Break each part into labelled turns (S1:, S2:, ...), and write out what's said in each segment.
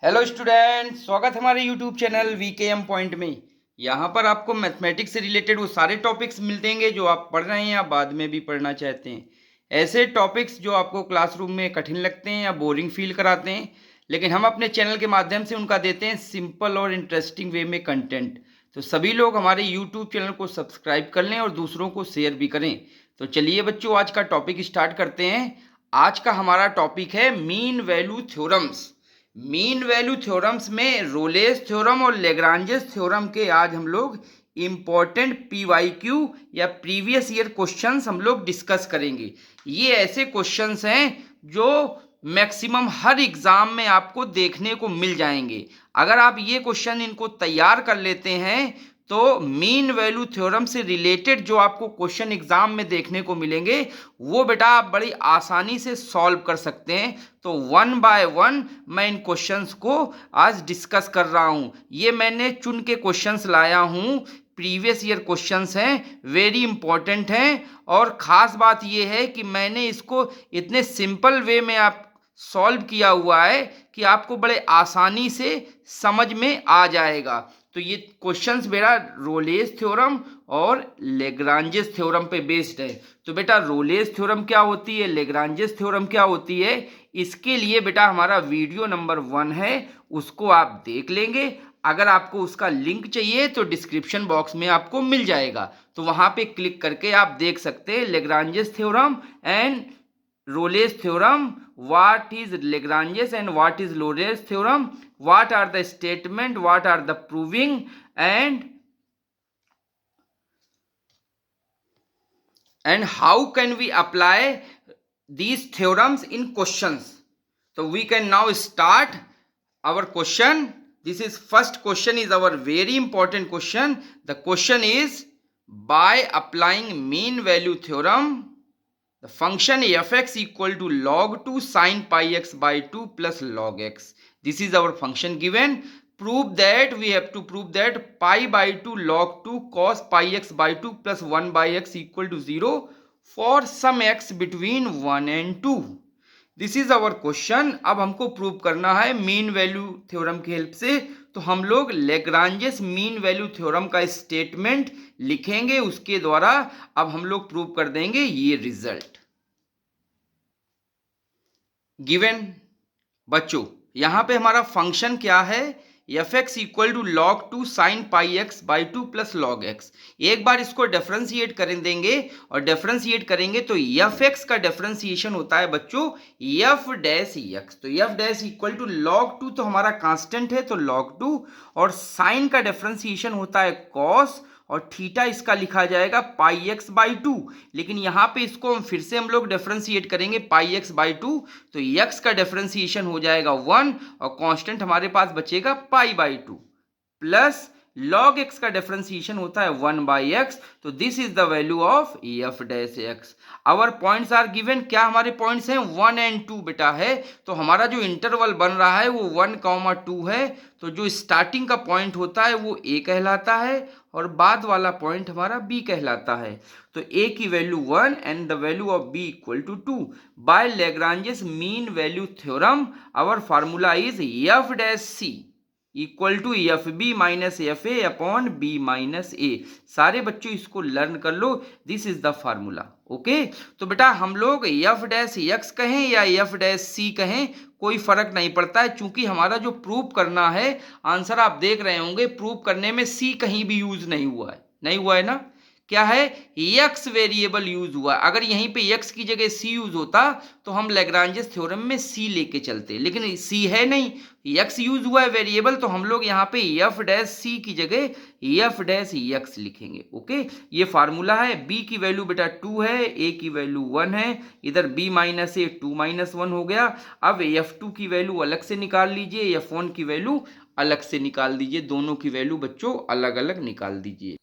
S1: Hello student, स्वागत है हमारे यूट्यूब चैनल वीकेएम पॉइंट में। यहाँ पर आपको मैथमेटिक्स से रिलेटेड वो सारे टॉपिक्स मिलतेंगे जो आप पढ़ रहे हैं या बाद में भी पढ़ना चाहते हैं। ऐसे टॉपिक्स जो आपको क्लासरूम में कठिन लगते हैं या बोरिंग फील कराते हैं, लेकिन हम अपने चैनल के माध्यम से उनका देते हैं सिंपल और इंटरेस्टिंग वे में कंटेंट। तो सभी लोग हमारे यूट्यूब चैनल को सब्सक्राइब कर लें और दूसरों को शेयर भी करें। तो चलिए बच्चों, आज का टॉपिक स्टार्ट करते हैं। आज का हमारा टॉपिक है mean value theorems. Mean value theorems में रोलेस थ्योरम और लेग्रांजेस थ्योरम के आज हम लोग इम्पॉर्टेंट पीवाईक्यू या प्रीवियस ईयर क्वेश्चंस हम लोग डिस्कस करेंगे। ये ऐसे क्वेश्चंस हैं जो मैक्सिमम हर एग्जाम में आपको देखने को मिल जाएंगे। अगर आप ये क्वेश्चन इनको तैयार कर लेते हैं तो मीन वैल्यू थ्योरम से रिलेटेड जो आपको क्वेश्चन एग्जाम में देखने को मिलेंगे वो बेटा आप बड़ी आसानी से सॉल्व कर सकते हैं। तो वन बाय वन मैं इन क्वेश्चंस को आज डिस्कस कर रहा हूं। ये मैंने चुन के क्वेश्चंस लाया हूं, प्रीवियस ईयर क्वेश्चंस हैं, वेरी इंपॉर्टेंट हैं। और ख़ास बात यह है कि मैंने इसको इतने सिंपल वे में आप सॉल्व किया हुआ है कि आपको बड़े आसानी से समझ में आ जाएगा। तो ये क्वेश्चंस बेटा रोलेस थ्योरम और लेग्रांजेस थ्योरम पे बेस्ड है। तो बेटा रोलेस थ्योरम क्या होती है, लेग्रांजेस थ्योरम क्या होती है, इसके लिए बेटा हमारा वीडियो नंबर 1 है, उसको आप देख लेंगे। अगर आपको उसका लिंक चाहिए तो डिस्क्रिप्शन बॉक्स में आपको मिल जाएगा, तो वहां पे क्लिक करके आप देख सकते हैं Lagrange's theorem and Rolle's theorem. What is Lagrange's and what is Rolle's theorem? What are the statement? What are the proving? And how can we apply these theorems in questions? So we can now start our question. This is first question is our very important question. The question is, by applying mean value theorem, the function fx equal to log 2 sin pi x by 2 plus log x. This is our function given. Prove that, we have to prove that pi by 2 log 2 cos pi x by 2 plus 1 by x equal to 0 for some x between 1 and 2. This is our question. अब हमको prove करना है mean value theorem की help से। तो हम लोग Lagrange's mean value theorem का स्टेटमेंट लिखेंगे, उसके द्वारा अब हम लोग प्रूव कर देंगे ये रिजल्ट। गिवन बच्चों, यहां पे हमारा फंक्शन क्या है, F x equal to log 2 sine pi X by 2 plus log X. एक बार इसको डिफरेंशिएट कर देंगे और डिफरेंशिएट करेंगे तो एफ एक्स का डिफरेंशिएशन होता है बच्चों एफ डैश एक्स। तो F dash equal to log 2 तो हमारा कांस्टेंट है तो लॉग 2, और साइन का डिफरेंशिएशन होता है कॉस, और थीटा इसका लिखा जाएगा पाई एक्स बाई 2। लेकिन यहाँ पे इसको फिर से हम लोग डिफरेंशिएट करेंगे पाई एक्स बाई 2, तो एक्स का डिफरेंशिएशन हो जाएगा 1 और कांस्टेंट हमारे पास बचेगा pi by 2, plus log x का डिफरेंशिएशन होता है 1 बाई एक्स। तो this is the value of F dash X. Our points are given. क्या हमारे पॉइंट्स हैं, 1 एंड 2 बेटा है। तो हमारा जो इंटरवल बन रहा है वो 1, 2 है। तो जो स्टार्टिंग का पॉइंट होता है वो ए कहलाता है और बाद वाला पॉइंट हमारा बी कहलाता है। तो ए की value 1 and the value of B equal to 2। By Lagrange's mean value theorem our formula is F dash C equal to F B minus F A upon B minus A. सारे बच्चों इसको learn कर लो, this is the formula. Okay, तो बेटा हम लोग F dash x कहें या एफ डैश सी कहें कोई फर्क नहीं पड़ता है, चूंकि हमारा जो प्रूव करना है, आंसर आप देख रहे होंगे, प्रूव करने में सी कहीं भी यूज नहीं हुआ है, नहीं हुआ है ना। क्या है, एक्स वेरिएबल यूज हुआ। अगर यहीं पे एक्स की जगह सी यूज होता तो हम लेग्रांजेस थ्योरम में सी लेके चलते, लेकिन सी है नहीं, एक्स यूज हुआ है वेरिएबल, तो हम लोग यहाँ पे एफ डैश सी की जगह एफ डैश एक्स लिखेंगे। ओके, ये फार्मूला है। बी की वैल्यू बेटा 2 है, ए की वैल्यू 1 है, इधर बी माइनस ए 2 माइनस 1 हो गया। अब एफ 2 की वैल्यू अलग से निकाल लीजिए, एफ 1 की वैल्यू अलग से निकाल दीजिए, दोनों की वैल्यू बच्चों अलग अलग निकाल दीजिए।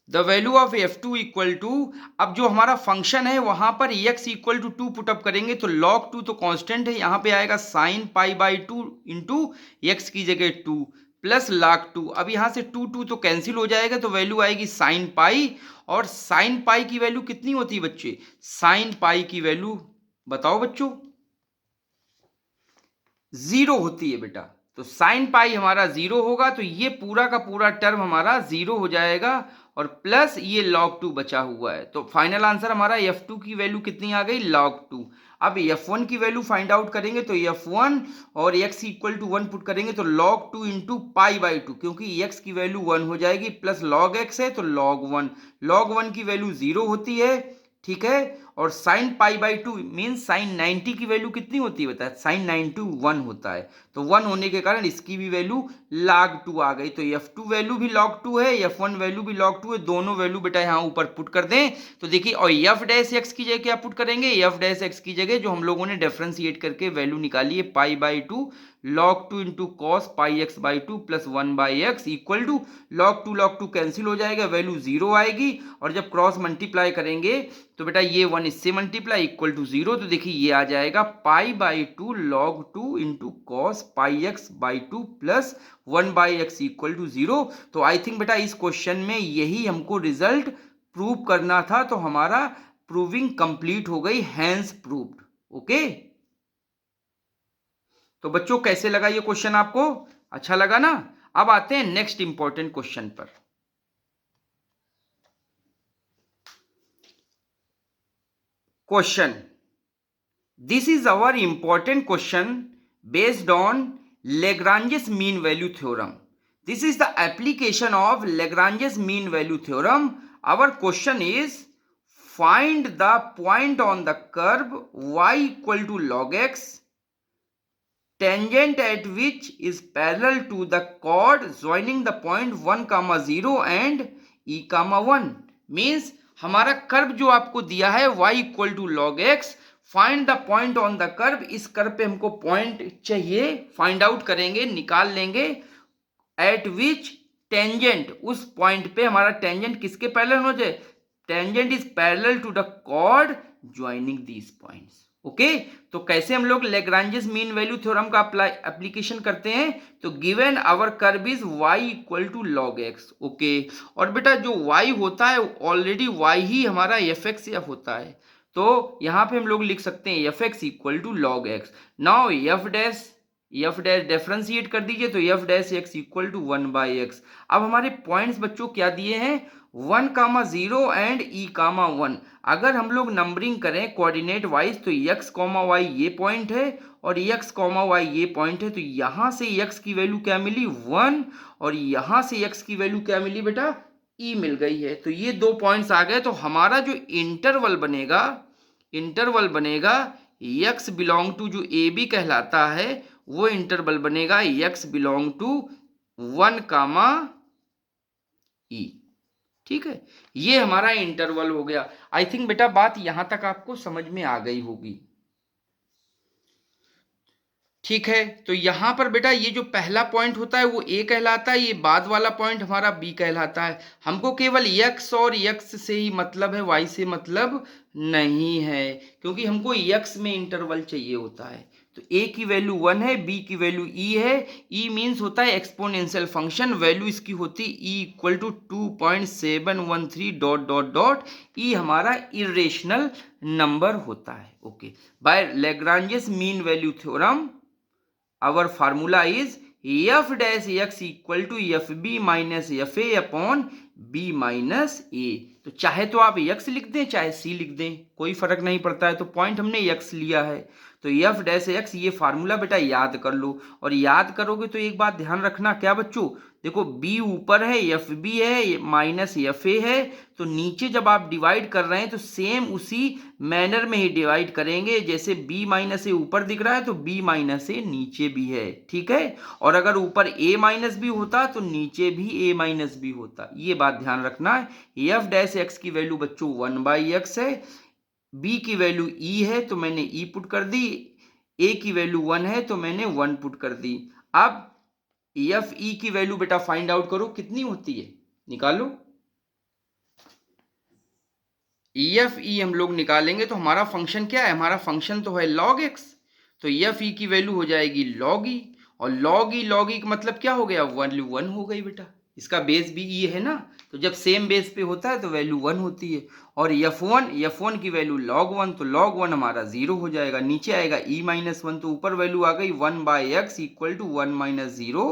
S1: The value of F two equal to, अब जो हमारा फंक्शन है वहां पर एक्स इक्वल टू 2 पुटअप करेंगे तो लॉग 2 तो कांस्टेंट है, यहां पे आएगा sine pi by 2 into x की जगह 2 प्लस लॉग 2। अब यहां से 2 तो कैंसिल हो जाएगा, तो वैल्यू आएगी साइन पाई। और साइन पाई की वैल्यू कितनी होती है बच्चे, साइन पाई की वैल्यू बताओ बच्चों, जीरो होती है बेटा। तो साइन पाई हमारा जीरो होगा, तो ये पूरा का पूरा टर्म हमारा जीरो हो जाएगा और प्लस ये log 2 बचा हुआ है। तो फाइनल आंसर हमारा f2 की वैल्यू कितनी आ गई, log 2। अब f1 की वैल्यू फाइंड आउट करेंगे तो f1 और x इक्वल टू 1 पुट करेंगे तो log 2 इंटू पाई बाई 2, क्योंकि x की वैल्यू 1 हो जाएगी, प्लस log x है तो log 1। log 1 की वैल्यू 0 होती है, ठीक है। और sine pi by 2 mean sine 90 की वैल्यू कितनी होती है बताया, साइन 90 1 होता है। तो 1 होने के कारण इसकी भी वैल्यू log 2 आ गई। तो f2 वैल्यू भी log 2 है, f1 वैल्यू भी log 2 है, दोनों वैल्यू बेटा यहाँ ऊपर पुट कर दें तो देखिए, और f डैश x की जगह क्या पुट करेंगे, f डैश x की जगह जो हम लोगों ने डिफरेंशिएट करके वैल्यू निकाली है pi by 2 log 2 into cos pi X by 2 plus 1 by X equal to log 2 cancel हो जाएगा, वैल्यू 0 आएगी। और जब क्रॉस मल्टीप्लाई करेंगे तो बेटा ये 1 इससे मल्टीप्लाई इक्वल टू 0, तो देखिए ये आ जाएगा pi by 2 log 2 into cos pi X by 2 plus 1 by X equal to 0। तो आई थिंक बेटा इस क्वेश्चन में यही हमको रिजल्ट प्रूव करना था, तो हमारा प्रूविंग कंप्लीट हो गई, हैंस प्रूव्ड। ओके, तो बच्चों कैसे लगा ये क्वेश्चन, आपको अच्छा लगा ना। अब आते हैं नेक्स्ट इंपॉर्टेंट क्वेश्चन पर। Question, this is our important question based on Lagrange's mean value theorem. This is the application of Lagrange's mean value theorem. Our question is find the point on the curve y equal to log x tangent at which is parallel to the chord joining the point 1, 0 and e, 1 means हमारा curve जो आपको दिया है y equal to log x, find the point on the curve. इस curve पे हमको point चाहिए, find out करेंगे, निकाल लेंगे। एट विच टेंजेंट, उस पॉइंट पे हमारा टेंजेंट किसके पैरेलल हो जाए, tangent is parallel to the chord joining these points. Okay, तो कैसे हम लोग Lagrange's मीन वैल्यू थ्योरम का एप्लीकेशन करते हैं, तो given our curve is y equal to log x। Okay, और बेटा जो y होता है ऑलरेडी y ही हमारा fx होता है, तो यहां पे हम लोग लिख सकते हैं fx equal to log x। Now f dash differentiate कर दीजिए तो f dash x equal to 1 by X. अब हमारे पॉइंट्स बच्चों क्या दिए हैं, 1, 0 एंड e, 1। अगर हम लोग नंबरिंग करें कोऑर्डिनेट वाइज तो x, y ये पॉइंट है और x, y ये पॉइंट है, तो यहां से x की वैल्यू क्या मिली 1 और यहां से x की वैल्यू क्या मिली बेटा e मिल गई है। तो ये दो पॉइंट्स आ गए, तो हमारा जो इंटरवल बनेगा x बिलोंग टू जो ए बी कहलाता है वो इंटरवल बनेगा x बिलोंग टू 1, e। ठीक है, ये हमारा इंटरवल हो गया। आई थिंक बेटा बात यहां तक आपको समझ में आ गई होगी। ठीक है, तो यहां पर बेटा ये जो पहला पॉइंट होता है वो ए कहलाता है, ये बाद वाला पॉइंट हमारा बी कहलाता है। हमको केवल x और x से ही मतलब है, y से मतलब नहीं है, क्योंकि हमको x में इंटरवल चाहिए होता है। तो a की वैल्यू 1 है, b की वैल्यू e है। e मीन्स होता है एक्सपोनेंशियल फंक्शन, वैल्यू इसकी होती e equal to 2.713 dot dot dot. e हमारा इरेशनल नंबर होता है। Okay, by Lagrange's mean value theorem our formula is f dash x equal to fb minus fa upon b minus a। तो चाहे तो आप x लिख दें चाहे c लिख दें, कोई फर्क नहीं पड़ता है। तो पॉइंट हमने x लिया है, तो f डैश x ये फार्मूला बेटा याद कर लो। और याद करोगे तो एक बात ध्यान रखना, क्या बच्चों, देखो b ऊपर है, fb है, माइनस fa है, तो नीचे जब आप डिवाइड कर रहे हैं तो सेम उसी मैनर में ही डिवाइड करेंगे। जैसे b माइनस ए ऊपर दिख रहा है तो b माइनस ए नीचे भी है, ठीक है। और अगर ऊपर a माइनस बी होता तो नीचे भी a माइनस बी होता, ये बात ध्यान रखना है। f डैश x की वैल्यू बच्चों 1 बाई एक्स है, b की वैल्यू e है तो मैंने e पुट कर दी, a की वैल्यू 1 है तो मैंने 1 पुट कर दी। अब एफ ई की वैल्यू बेटा फाइंड आउट करो कितनी होती है, निकालो। एफ ई हम लोग निकालेंगे तो हमारा फंक्शन क्या है, हमारा फंक्शन तो है log x, तो एफ ई की वैल्यू हो जाएगी log e, और log e का मतलब क्या हो गया, वैल्यू 1 हो गई बेटा। इसका बेस भी ई है ना, तो जब सेम बेस पे होता है तो वैल्यू 1 होती है। और F1 की वैल्यू log 1, तो log 1 हमारा 0 हो जाएगा। नीचे आएगा e-1, तो ऊपर वैल्यू आ गई 1/x equal to 1 - 0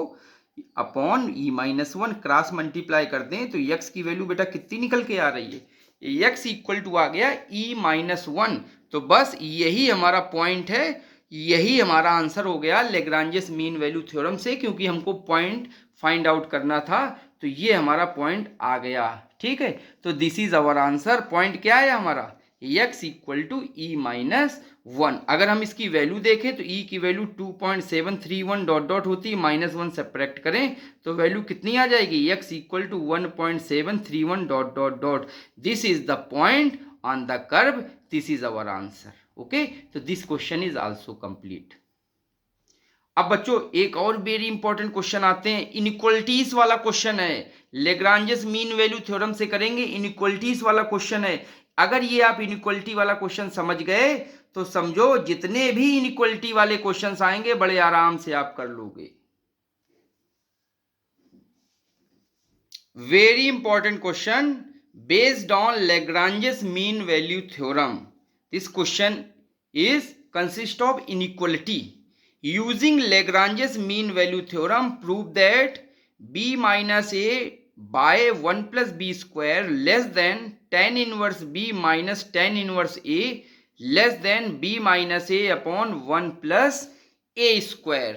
S1: upon e-1। Cross multiply कर दें तो x की वैल्यू बेटा कितनी निकल के आ रही है, x इक्वल टू आ गया e-1। तो बस यही हमारा पॉइंट है, यही हमारा आंसर हो गया लेग्रांजेस मीन वैल्यू थ्योरम से, क्योंकि हमको पॉइंट फाइंड आउट करना था। तो ये हमारा पॉइंट आ गया, ठीक है। तो this is our answer. Point क्या है हमारा, x इक्वल टू e-1। अगर हम इसकी वैल्यू देखें तो e की वैल्यू 2.731 डॉट डॉट होती है, -1 सब्ट्रैक्ट करें तो वैल्यू कितनी आ जाएगी, x equal to 1.731 dot dot dot. This is the point on the curve, this is our answer. Okay, तो this question is also complete. अब बच्चों एक और वेरी इंपॉर्टेंट क्वेश्चन आते हैं, इनइक्वलिटीज वाला क्वेश्चन है। लेग्रांजेस मीन वैल्यू थ्योरम से करेंगे, इनइक्वलिटीज वाला क्वेश्चन है। अगर ये आप इनइक्वलिटी वाला क्वेश्चन समझ गए तो समझो जितने भी इनइक्वलिटी वाले क्वेश्चंस आएंगे बड़े आराम से आप कर लोगे। Very important question based on Lagrange's mean value theorem. This question is consist of inequality. Using Lagrange's mean value theorem, prove that b minus a by 1 plus b square less than tan inverse b minus tan inverse a less than b minus a upon 1 plus a square।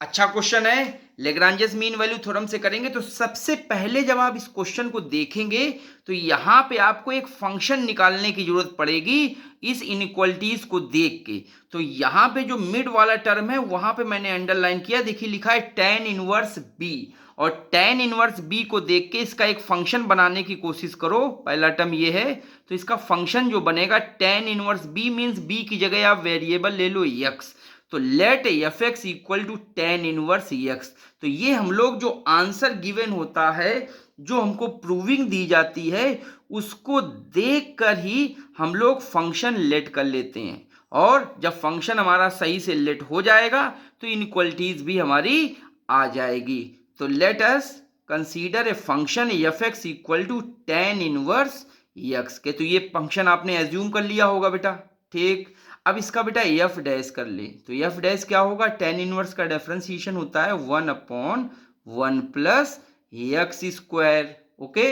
S1: अच्छा question है, Lagrange's mean value theorem से करेंगे। तो सबसे पहले जब आप इस क्वेश्चन को देखेंगे तो यहां पे आपको एक फंक्शन निकालने की जरूरत पड़ेगी इस इनइक्वलिटीज को देख के। तो यहां पे जो मिड वाला टर्म है वहां पे मैंने अंडरलाइन किया, देखिए लिखा है tan इनवर्स b, और tan इनवर्स b को देख के इसका एक फंक्शन बनाने की कोशिश करो। पहला टर्म ये है, तो इसका फंक्शन जो बनेगा tan inverse b means b की जगह आप वेरिएबल ले लो x, तो let fx equal to tan inverse x। तो ये हम लोग जो आंसर गिवन होता है, जो हमको प्रूविंग दी जाती है, उसको देखकर ही हम लोग फंक्शन लेट कर लेते हैं। और जब फंक्शन हमारा सही से लेट हो जाएगा तो इनइक्वलिटीज भी हमारी आ जाएगी। तो let us consider a function fx equal to tan inverse x के। तो ये फंक्शन आपने एज्यूम कर लिया होगा बेटा, ठीक। अब इसका बेटा f डैश कर ले, तो f डैश क्या होगा, tan इनवर्स का डिफरेंशिएशन होता है 1/1 प्लस x स्क्वायर। ओके,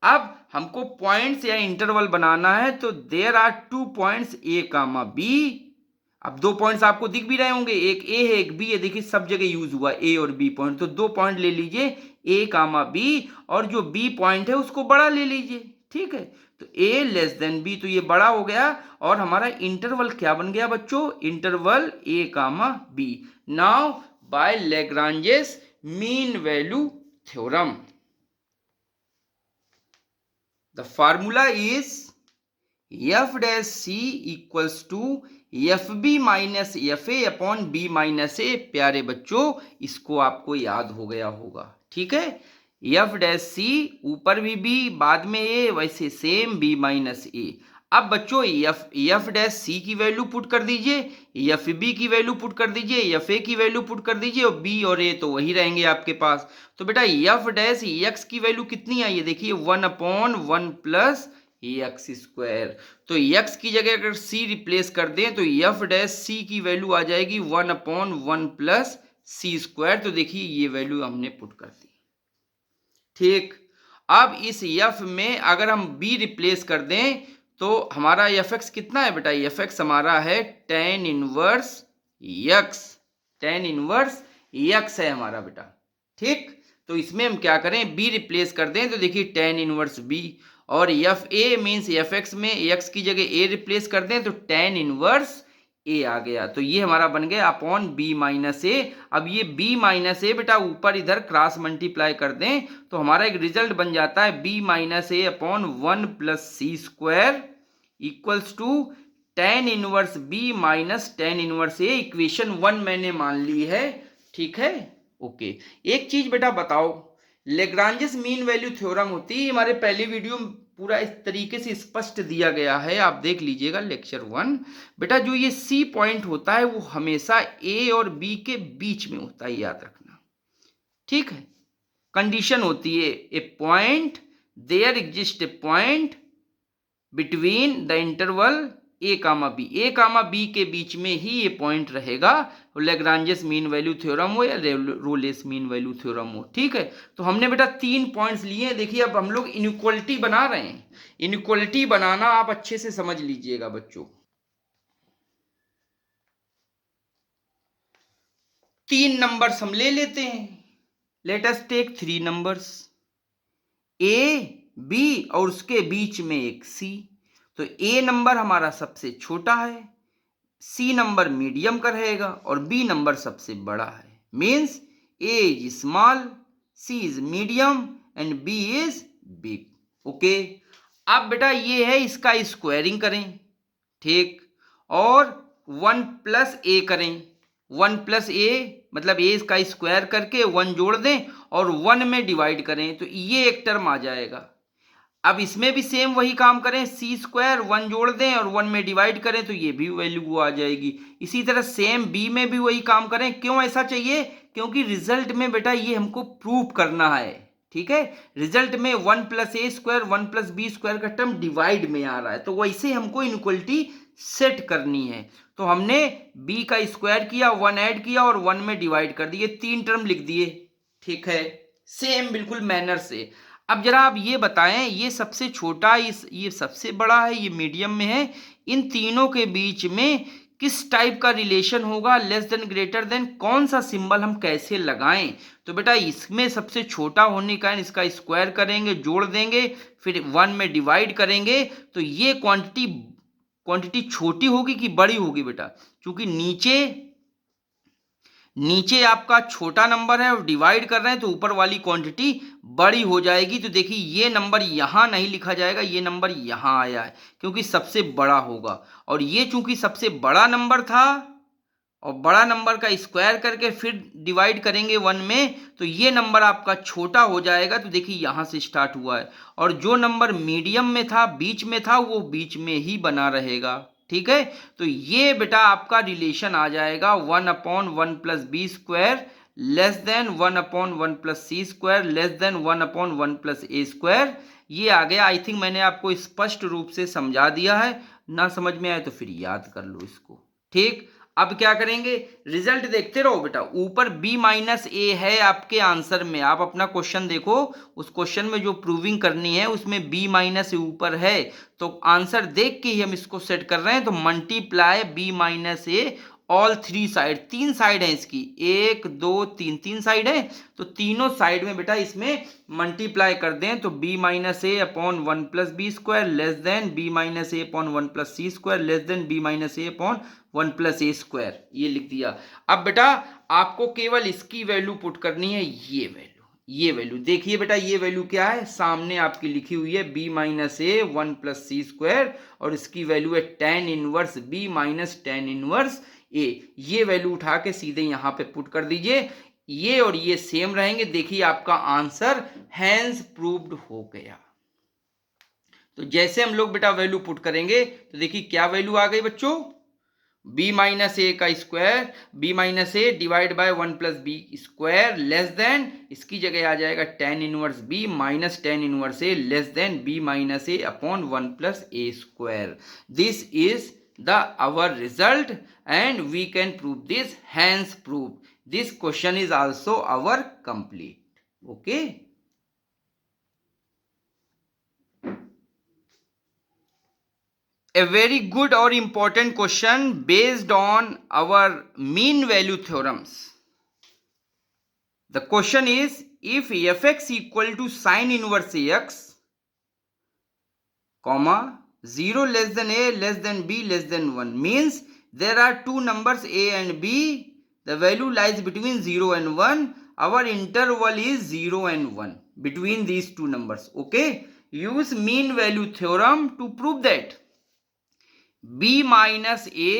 S1: अब हमको पॉइंट्स या इंटरवल बनाना है, तो there are 2 points a, b। अब 2 पॉइंट्स आपको दिख भी रहे होंगे, एक a है एक b है, देखिए सब जगह यूज हुआ a और b पॉइंट। तो 2 पॉइंट ले लीजिए a, b, और जो b पॉइंट है उसको बड़ा ले लीजिए, ठीक है। तो a लेस देन b, तो ये बड़ा हो गया। और हमारा इंटरवल क्या बन गया बच्चों, interval a, b। Now by Lagrange's mean value theorem, the formula is f dash c equals to fb minus fa upon b minus a। प्यारे बच्चों इसको आपको याद हो गया होगा, ठीक है। f डैश c, ऊपर भी b बाद में a, वैसे सेम b माइनस a। अब बच्चों f डैश c की वैल्यू पुट कर दीजिए, fb की वैल्यू पुट कर दीजिए, fa की वैल्यू पुट कर दीजिए, और b और a तो वही रहेंगे आपके पास। तो बेटा f डैश x की वैल्यू कितनी आई है, देखिए 1/1 प्लस x स्क्वायर। तो x की जगह अगर c रिप्लेस कर दें तो f डैश c की वैल्यू आ जाएगी 1/1 प्लस c स्क्वायर। तो देखिए ये वैल्यू हमने पुट कर दी, ठीक। अब इस f में अगर हम b रिप्लेस कर दें तो हमारा fx कितना है बेटा, fx हमारा है tan inverse x, tan inverse x है हमारा बेटा, ठीक। तो इसमें हम क्या करें, b रिप्लेस कर दें तो देखिए tan इनवर्स b, और fa मीन्स fx में x की जगह a रिप्लेस कर दें तो tan इनवर्स a आ गया। तो ये हमारा बन गया अपॉन b माइनस a। अब ये b माइनस a बेटा ऊपर इधर क्रॉस मल्टीप्लाई कर दें तो हमारा एक रिजल्ट बन जाता है b minus a upon 1 plus c square equals to tan inverse b minus tan inverse a। Equation 1 मैंने मान ली है, ठीक है। ओके, एक चीज बेटा बताओ, लेग्रांजेस मीन वैल्यू थ्योरम होती है, हमारे पहले वीडियो में पूरा इस तरीके से स्पष्ट दिया गया है, आप देख लीजिएगा लेक्चर 1। बेटा जो ये C पॉइंट होता है वो हमेशा A और B के बीच में होता है, याद रखना, ठीक है। कंडीशन होती है, a point, there exist a point between the interval A comma B के बीच में ही ये पॉइंट रहेगा, लैग्रांजेस मीन वैल्यू थ्योरम हो या रोलेस मीन वैल्यू थ्योरम हो। ठीक है, तो हमने बेटा 3 पॉइंट्स लिए हैं। देखिए अब हम लोग इनइक्वालिटी बना रहे हैं। इनइक्वालिटी बनाना आप अच्छे से समझ लीजिएगा बच्चों। 3 नंबर्स हम ले लेते हैं। Let us take 3 numbers, A B और उसके बीच में एक सी। तो ए नंबर हमारा सबसे छोटा है, सी नंबर मीडियम का रहेगा और बी नंबर सबसे बड़ा है। Means A is small, C is medium and B is big. Okay, अब बेटा ये है, इसका स्क्वायरिंग करें। ठीक, और 1 प्लस ए करें। 1 प्लस ए मतलब ए का स्क्वायर करके 1 जोड़ दें और 1 में डिवाइड करें तो ये एक टर्म आ जाएगा। अब इसमें भी सेम वही काम करें, सी स्क्वायर 1 जोड़ दें और 1 में डिवाइड करें तो ये भी वैल्यू आ जाएगी। इसी तरह सेम बी में भी वही काम करें। क्यों ऐसा चाहिए? क्योंकि रिजल्ट में बेटा ये हमको प्रूव करना है। ठीक है, रिजल्ट में 1 plus A square 1 plus B square का टर्म डिवाइड में आ रहा है, तो वैसे हमको इनइक्वालिटी सेट करनी है। तो हमने b का स्क्वायर किया, 1 ऐड किया और 1 में डिवाइड कर दिए, 3 टर्म लिख दिए। ठीक है, सेम बिल्कुल मैनर से। अब जरा आप ये बताएं, ये सबसे छोटा, ये सबसे बड़ा है, ये मीडियम में है, इन तीनों के बीच में किस टाइप का रिलेशन होगा? लेस देन, ग्रेटर देन, कौन सा सिंबल हम कैसे लगाएं? तो बेटा इसमें सबसे छोटा होने का इसका स्क्वायर करेंगे, जोड़ देंगे, फिर 1 में डिवाइड करेंगे तो ये क्वांटिटी छोटी होगी कि बड़ी होगी बेटा? क्योंकि नीचे आपका छोटा नंबर है और डिवाइड कर रहे हैं तो ऊपर वाली क्वांटिटी बड़ी हो जाएगी। तो देखिए ये नंबर यहाँ नहीं लिखा जाएगा, ये नंबर यहाँ आया है क्योंकि सबसे बड़ा होगा। और ये चूंकि सबसे बड़ा नंबर था और बड़ा नंबर का स्क्वायर करके फिर डिवाइड करेंगे 1 में तो ये नंबर आपका छोटा हो जाएगा। तो देखिए यहाँ से स्टार्ट हुआ है और जो नंबर मीडियम में था, बीच में था, वो बीच में ही बना रहेगा। ठीक है, तो ये बेटा आपका रिलेशन आ जाएगा 1/1 plus B square less than 1/1 plus C square less than 1/1 plus A square. ये आ गया। आई थिंक मैंने आपको स्पष्ट रूप से समझा दिया है। ना समझ में आए तो फिर याद कर लो इसको। ठीक, अब क्या करेंगे? रिजल्ट देखते रहो बेटा। ऊपर b माइनस ए है आपके आंसर में, आप अपना क्वेश्चन देखो, उस क्वेश्चन में जो प्रूविंग करनी है उसमें b माइनस ए ऊपर है, तो आंसर देख के ही हम इसको सेट कर रहे हैं। तो मल्टीप्लाई b माइनस ए ऑल 3 साइड, 3 साइड है इसकी, 1 2 3, 3 साइड है, तो तीनों साइड में बेटा इसमें मल्टीप्लाई कर दें तो b minus A upon 1 plus B square less than b minus A upon 1 plus C square less than b minus A upon 1 plus A square, ये लिख दिया। अब बेटा आपको केवल इसकी वैल्यू पुट करनी है, ये वैल्यू देखिए बेटा, ये वैल्यू क्या है? सामने आपकी लिखी हुई है b minus A 1 plus C square और इसकी वैल्यू है tan inverse b minus tan inverse A. ये वैल्यू उठा के सीधे यहाँ पे पुट कर दीजिए, ये और ये सेम रहेंगे। देखिए आपका आंसर हैंस प्रूव्ड हो गया। तो जैसे हम लोग बेटा वैल्यू पुट करेंगे तो देखिए क्या वैल्यू आ गई बच्चों? b माइनस ए का square, b minus A divide by 1 plus B square less than, इसकी जगह आ जाएगा tan inverse b minus tan inverse A less than b minus A upon 1 plus A square. This is our result and we can prove this, hence proved. This question is also our complete. Okay. A very good or important question based on our mean value theorems. The question is, if fx equal to sin inverse ax, comma 0 less than a less than b less than 1, means there are two numbers a and b, the value lies between 0 and 1, our interval is 0 and 1 between these two numbers. Okay, use mean value theorem to prove that b minus a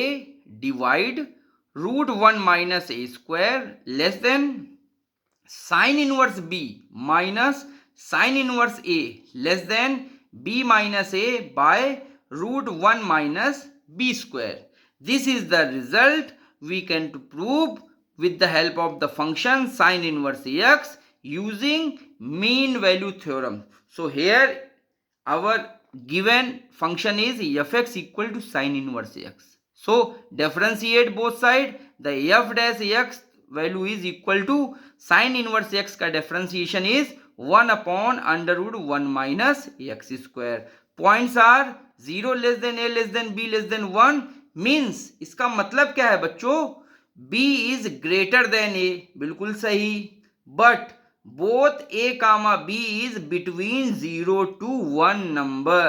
S1: divide root 1 minus a square less than sin inverse b minus sin inverse a less than b minus a by root 1 minus b square. This is the result we can prove with the help of the function sin inverse ax using mean value theorem. So here our given function is fx equal to sin inverse x. So differentiate both side. The f dash x value is equal to sin inverse x का differentiation is 1 upon under root 1 minus x square. Points are 0 less than a less than b less than 1 means इसका मतलब क्या है बच्चों, b is greater than a, बिल्कुल सही, but both a comma b is between 0 to 1 number,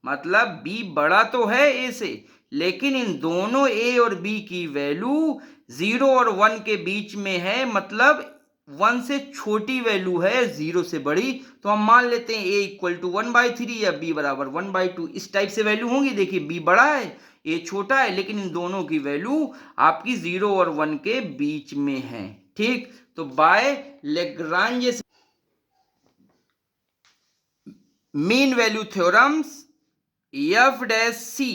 S1: मतलब b बड़ा तो है a से, लेकिन इन दोनों a और b की वैल्यू 0 और 1 के बीच में है, मतलब 1 से छोटी वैल्यू है 0 से बड़ी, तो हम मान लेते हैं a इक्वल टू 1/3 या b बराबर 1/2, इस टाइप से वैल्यू होंगी। देखिए b बड़ा है a छोटा है, लेकिन इन दोनों की वैल्यू आपकी 0 और 1 के बीच में है। ठीक, तो by Lagrange mean value theorems f dash c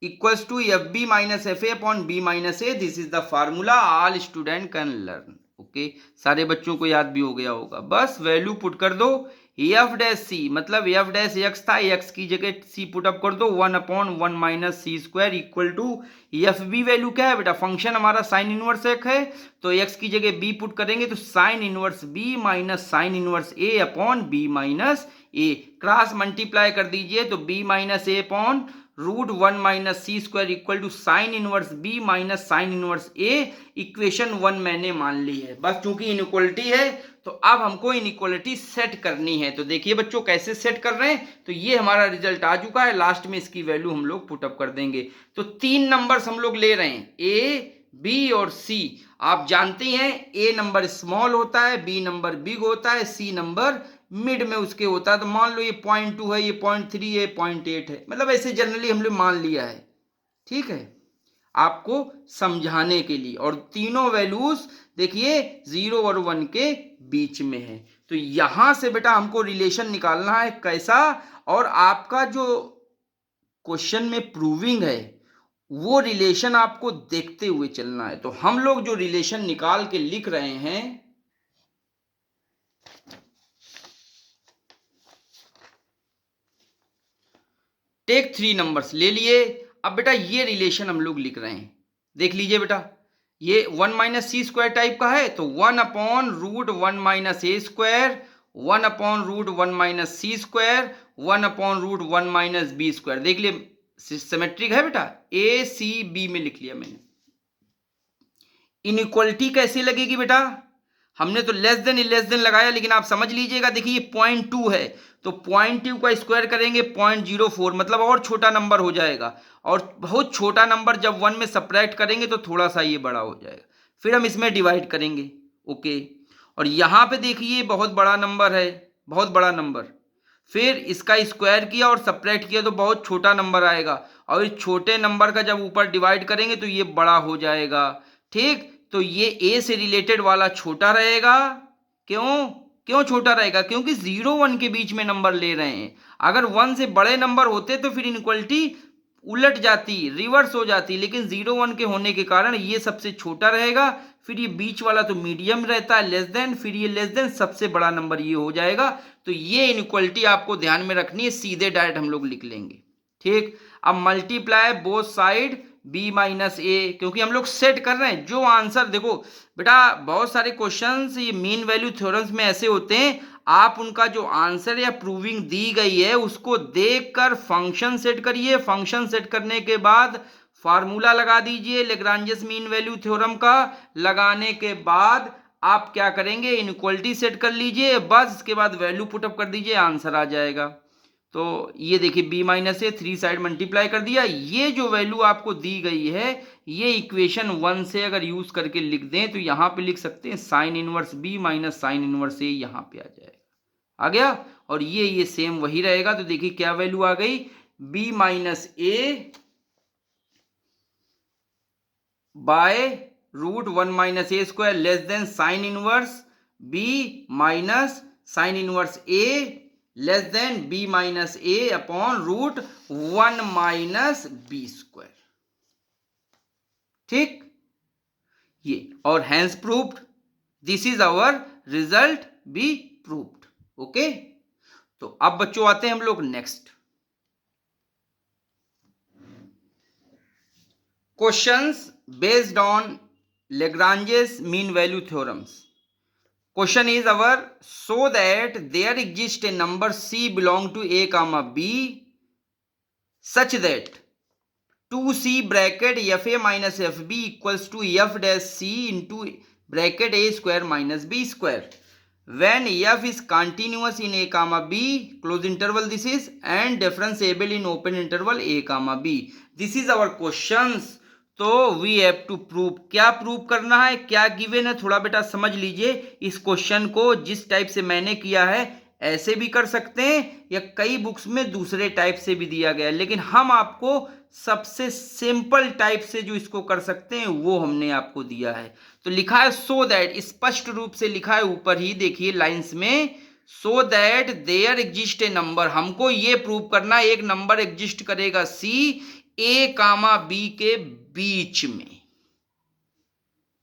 S1: equals to fb minus fa upon b minus a, this is the formula all student can learn. Okay, सारे बच्चों को याद भी हो गया होगा। बस वैल्यू पुट कर दो, एफ डैश सी मतलब एफ डैश एक्स था, एक्स की जगह सी पुट अप कर दो, 1 upon 1 minus C square equal to F B value क्या है बेटा, फंक्शन हमारा साइन इनवर्स एक्स है, तो एक्स की जगह बी पुट करेंगे तो sine inverse B minus sine inverse A upon B minus A, cross multiply कर दीजिए तो B minus A upon root 1 minus C square equal to sine inverse B minus sine inverse A, equation 1 मैंने मान ली है। बस चूंकि inequality है तो अब हमको इनइक्वलिटी सेट करनी है, तो देखिए बच्चों कैसे सेट कर रहे हैं, तो ये हमारा रिजल्ट आ चुका है, लास्ट में इसकी वैल्यू हम लोग पुटअप कर देंगे। तो 3 नंबर्स हम लोग ले रहे हैं, ए बी और सी। आप जानते हैं ए नंबर स्मॉल होता है, बी नंबर बिग होता है, सी नंबर मिड में उसके होता है, तो मान लो ये 0.2 है, ये 0.3 है, 0.8 है, मतलब ऐसे जनरली हमने मान लिया है। ठीक है, आपको समझाने के लिए, और तीनों वैल्यूज देखिए 0 और 1 के बीच में है। तो यहां से बेटा हमको रिलेशन निकालना है कैसा, और आपका जो क्वेश्चन में प्रूविंग है वो रिलेशन आपको देखते हुए चलना है। तो हम लोग जो रिलेशन निकाल के लिख रहे हैं, टेक 3 नंबर्स ले लिए। अब बेटा ये रिलेशन हम लोग लिख रहे हैं, देख लीजिए बेटा, ये 1 माइनस सी स्क्वायर टाइप का है, तो 1 upon root 1 minus A square, 1 upon root 1 minus C square, 1 upon root 1 minus B square. देख लिए सिमेट्रिक है बेटा, ए सी बी में लिख लिया मैंने। इनइक्वलिटी कैसे लगेगी बेटा, हमने तो लेस देन लगाया, लेकिन आप समझ लीजिएगा, देखिए ये 0.2 है, तो 0.2 का स्क्वायर करेंगे 0.04, मतलब और छोटा नंबर हो जाएगा, और बहुत छोटा नंबर जब 1 में सब्ट्रैक्ट करेंगे तो थोड़ा सा ये बड़ा हो जाएगा, फिर हम इसमें डिवाइड करेंगे। ओके, और यहाँ पे देखिए बहुत बड़ा नंबर है, बहुत बड़ा नंबर, फिर इसका स्क्वायर किया और सब्ट्रैक्ट किया तो बहुत छोटा नंबर आएगा, और इस छोटे नंबर का जब ऊपर डिवाइड करेंगे तो ये बड़ा हो जाएगा। ठीक, तो ये ए से रिलेटेड वाला छोटा रहेगा, क्यों छोटा रहेगा, क्योंकि 0 1 के बीच में नंबर ले रहे हैं। अगर 1 से बड़े नंबर होते तो फिर इनइक्वलिटी उलट जाती, रिवर्स हो जाती, लेकिन 0 1 के होने के कारण ये सबसे छोटा रहेगा, फिर ये बीच वाला तो मीडियम रहता है लेस देन, फिर ये लेस देन, सबसे बड़ा नंबर ये हो जाएगा। तो ये इनइक्वलिटी आपको ध्यान में रखनी है, सीधे डायरेक्ट हम लोग लिख लेंगे। ठीक, अब multiply both side b minus A, क्योंकि हम लोग सेट कर रहे हैं जो आंसर, देखो बेटा बहुत सारे क्वेश्चंस ये मीन वैल्यू थ्योरम्स में ऐसे होते हैं, आप उनका जो आंसर या प्रूविंग दी गई है उसको देखकर फंक्शन सेट करिए, फंक्शन सेट करने के बाद फार्मूला लगा दीजिए लेग्रांजियस मीन वैल्यू थ्योरम का, लगाने के बाद आप क्या करेंगे, इनइक्वलिटी सेट कर लीजिए, बस इसके बाद वैल्यू पुटअप कर दीजिए, आंसर आ जाएगा। तो ये देखिए b माइनस ए 3 साइड मल्टीप्लाई कर दिया, ये जो वैल्यू आपको दी गई है ये इक्वेशन 1 से अगर यूज करके लिख दें तो यहाँ पे लिख सकते हैं sine inverse b minus sine inverse A, यहाँ पे आ जाएगा, आ गया, और ये सेम वही रहेगा। तो देखिए क्या वैल्यू आ गई, b minus A by root 1 minus A square less than sine inverse b minus sine inverse A less than b minus A upon root 1 minus B square. ठीक, ये और hence proved, this is our result be proved. Okay, तो अब बच्चों आते हैं हम लोग next questions based on Lagrange's mean value theorems. Question is our, so that there exists a number c belong to a comma b such that 2c bracket fa minus fb equals to f dash c into bracket a square minus b square when f is continuous in a comma b close interval this is and differentiable in open interval a comma b. This is our questions. तो we have to prove, क्या prove करना है, क्या given है, थोड़ा बेटा समझ लीजिए। इस क्वेश्चन को जिस टाइप से मैंने किया है ऐसे भी कर सकते हैं या कई बुक्स में दूसरे टाइप से भी दिया गया है, लेकिन हम आपको सबसे सिंपल टाइप से जो इसको कर सकते हैं वो हमने आपको दिया है। तो लिखा है सो दैट, स्पष्ट रूप से लिखा है ऊपर ही देखिए लाइंस में, so that there exist a number, हमको ये प्रूव करना एक नंबर एग्जिस्ट करेगा सी ए कामा बी के बीच में।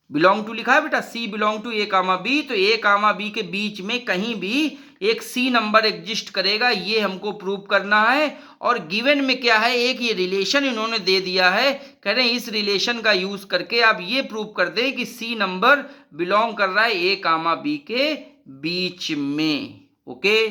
S1: बिलोंग टू लिखा है बेटा, C belong to A comma B, तो ए कामा बी के बीच में कहीं भी एक सी नंबर एग्जिस्ट करेगा, ये हमको प्रूव करना है। और गिवन में क्या है, एक ये रिलेशन इन्होंने दे दिया है, कह रहे हैं इस रिलेशन का यूज करके आप ये प्रूव कर दें कि सी नंबर बिलोंग कर रहा है ए कामा बी के बीच में। ओके,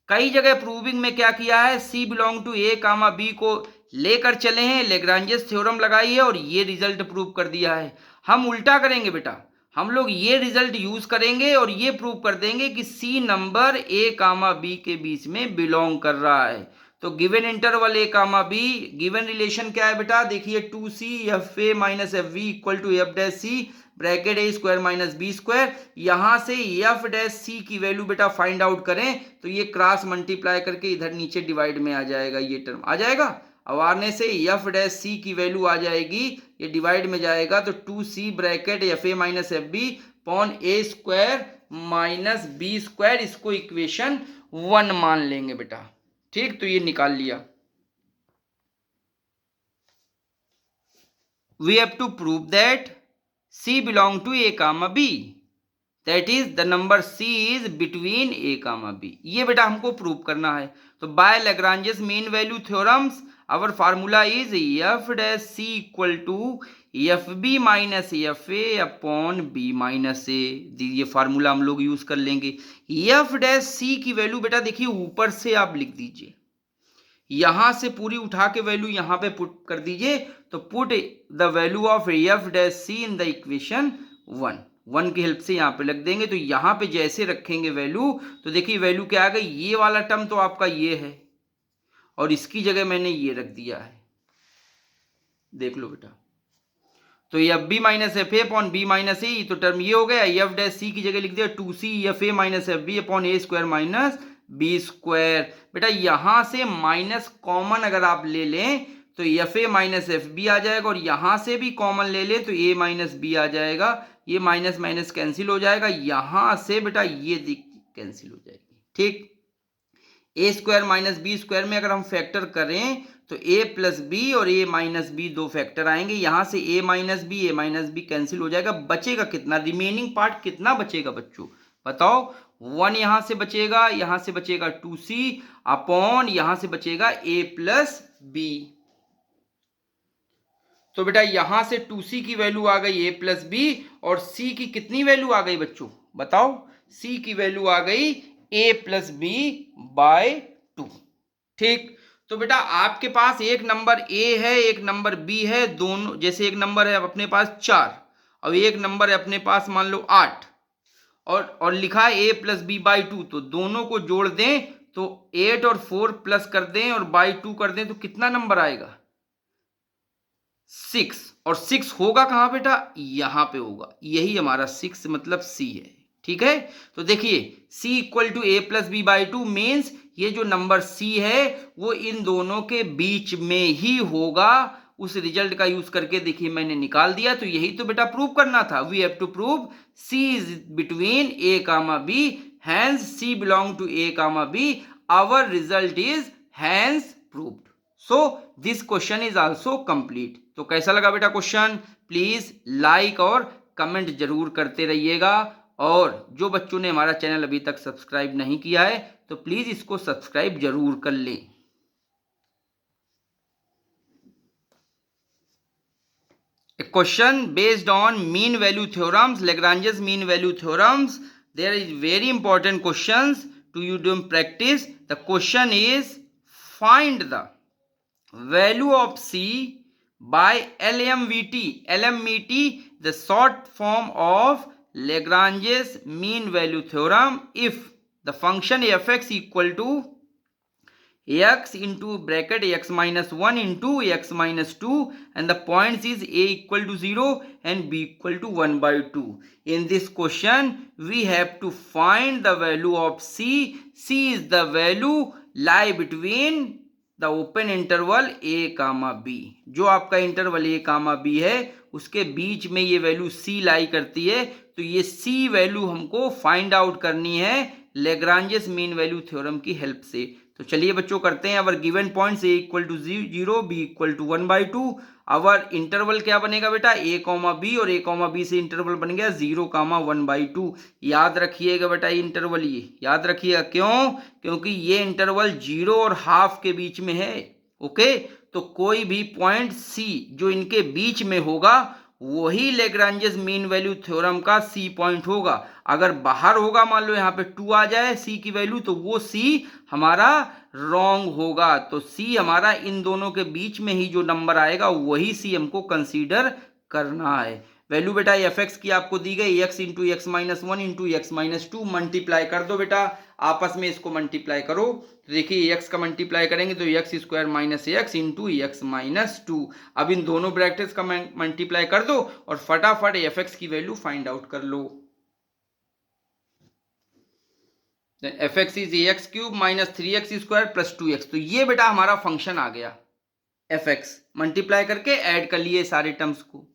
S1: कई जगह प्रूविंग में क्या किया है, C belong to A comma B को लेकर चले हैं, लेग्रांजेस थ्योरम लगाई है और ये रिजल्ट प्रूव कर दिया है। हम उल्टा करेंगे बेटा, हम लोग ये रिजल्ट यूज करेंगे और ये प्रूव कर देंगे कि सी नंबर ए कामा बी के बीच में बिलोंग कर रहा है। तो given interval A comma B, given relation क्या है बेटा, देखिए 2c F A minus F B equal to F dash C bracket A square minus B square. यहां से एफ डैश सी की वैल्यू बेटा फाइंड आउट करें तो ये क्रॉस मल्टीप्लाई करके इधर नीचे डिवाइड में आ जाएगा, ये टर्म आ जाएगा। अब आने से एफ डैश सी की वैल्यू आ जाएगी, ये डिवाइड में जाएगा तो 2c bracket F A minus F B upon A square minus B square, इसको इक्वेशन 1 मान लेंगे बेटा। ठीक, तो ये निकाल लिया। We have to prove that c belong to a comma b, that is the number c is between a comma b, ये बेटा हमको प्रूव करना है। तो bye Lagrange's mean value theorems our formula is f dash c equal to fb minus fa upon b minus a, ये formula हम लोग use कर लेंगे। f dash c की वैल्यू बेटा देखिए ऊपर से आप लिख दीजिए, यहां से पूरी उठा के वैल्यू यहां पे पुट कर दीजिए, तो put the value of F dash C in the equation 1 की हेल्प से यहां पे लग देंगे। तो यहां पे जैसे रखेंगे वैल्यू, तो देखिए वैल्यू क्या आ गई, ये वाला टर्म तो आपका ये है और इसकी जगह मैंने ये रख दिया है, देख लो बेटा। तो F B minus F A upon B minus A, तो टर्म ये हो गया। एफ डैश सी की जगह लिख दिया 2c F A minus F B upon A square minus B square. बेटा यहां से माइनस कॉमन अगर आप ले लें तो F A minus F B आ जाएगा, और यहां से भी कॉमन ले लें तो ए माइनस बी आ जाएगा, ये माइनस माइनस कैंसिल हो जाएगा, यहां से बेटा ये कैंसिल हो जाएगी। ठीक, ए स्क्वायर माइनस बी स्क्वायर में अगर हम फैक्टर करें तो ए प्लस बी और ए माइनस बी दो फैक्टर आएंगे, यहां से ए माइनस बी कैंसिल हो जाएगा, बचेगा कितना, रिमेनिंग पार्ट कितना बचेगा बच्चों बताओ, 1 यहां से बचेगा, यहां से बचेगा 2c अपॉन यहां से बचेगा a प्लस बी। तो बेटा यहां से 2c की वैल्यू आ गई a प्लस बी, और c की कितनी वैल्यू आ गई बच्चों बताओ, c की वैल्यू आ गई a प्लस बी बाय 2। ठीक, तो बेटा आपके पास एक नंबर a है, एक नंबर b है, दोनों जैसे एक नंबर है अपने पास 4 और एक नंबर है अपने पास मान लो 8, और लिखा है a प्लस बी बाई 2, तो दोनों को जोड़ दें तो 8 और 4 प्लस कर दें और बाई 2 कर दें तो कितना नंबर आएगा 6, और 6 होगा कहां बेटा, यहां पे होगा, यही हमारा 6 मतलब c है। ठीक है, तो देखिए c equal to a plus B by 2 means ये जो नंबर c है वो इन दोनों के बीच में ही होगा। उस रिजल्ट का यूज करके देखिए मैंने निकाल दिया, तो यही तो बेटा प्रूव करना था। We have to prove c is between a comma b, hence c belong to a comma b, our result is hence proved, so this question is also complete। तो कैसा लगा बेटा क्वेश्चन, प्लीज लाइक और comment जरूर करते रहिएगा, और जो बच्चों ने हमारा चैनल अभी तक सब्सक्राइब नहीं किया है तो प्लीज़ इसको सब्सक्राइब जरूर कर लें। A question based on mean value theorems, Lagrange's mean value theorems. There is very important questions to you do practice. The question is find the value of C by LMVT. LMVT, the short form of Lagrange's mean value theorem. If the function fx equal to x into bracket x minus 1 into x minus 2 and the points is a equal to 0 and b equal to 1 by 2. In this question we have to find the value of c. C is the value lie between the open interval a comma B. जो आपका interval a comma B है उसके बीच में ये value c लाई करती है, तो ये c वैल्यू हमको फाइंड आउट करनी है लेग्रांजेस मीन वैल्यू थ्योरम की हेल्प से। तो चलिए बच्चों करते हैं। Our given points a equal to 0, b equal to 1 by 2। Our interval क्या बनेगा बेटा, a कॉमा बी, और a कॉमा बी से इंटरवल बन गया 0 कामा 1 बाई 2। याद रखिएगा बेटा ये इंटरवल, ये याद रखिएगा क्यों, क्योंकि ये इंटरवल 0 और हाफ के बीच में है। ओके, तो कोई भी पॉइंट c जो इनके बीच में होगा वही लेग्रांजेस मीन वैल्यू थ्योरम का c पॉइंट होगा। अगर बाहर होगा, मान लो यहाँ पे 2 आ जाए c की वैल्यू, तो वो c हमारा रॉन्ग होगा। तो c हमारा इन दोनों के बीच में ही जो नंबर आएगा वही c हमको कंसीडर करना है। वैल्यू बेटा fx की आपको दी गई, x into x minus 1 into x minus 2, multiply कर दो बेटा, आपस में इसको मल्टीप्लाई करो। तो देखिए x का मल्टीप्लाई करेंगे तो x square minus x into x minus 2। अब इन दोनों ब्रैकेट्स का मल्टीप्लाई कर दो और फटाफट fx की वैल्यू फाइंड आउट कर लो। fx is ax cube minus 3x square plus 2x। तो ये बेटा हमारा फंक्शन आ गया fx। मल्टीप्लाई करके ऐड कर लिए सारे टर्म्स को,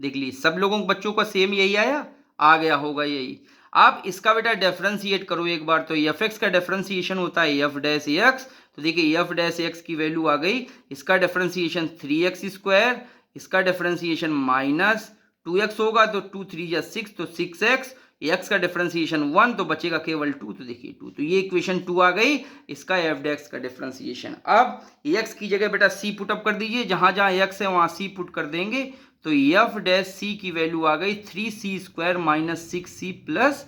S1: देख लीजिए सब लोगों को बच्चों का सेम यही आया, आ गया होगा यही। अब इसका बेटा डिफरेंशिएट करो एक बार, तो fx का डिफरेंशिएशन होता है f डैश x। तो देखिए f डैश x की वैल्यू आ गई, इसका डिफरेंशिएशन 3x स्क्वायर, इसका डिफरेंशिएशन माइनस 2x होगा, तो 2 3 जा 6, तो 6x, x का डिफरेंशिएशन 1, तो बचेगा केवल 2, तो देखिए 2, तो ये इक्वेशन 2 आ गई इसका f डैश का डिफरेंशिएशन। अब x की जगह बेटा c पुट अप कर दीजिए, जहां जहां x है वहां c पुट कर देंगे, तो f डैश c की वैल्यू आ गई 3c square minus 6c plus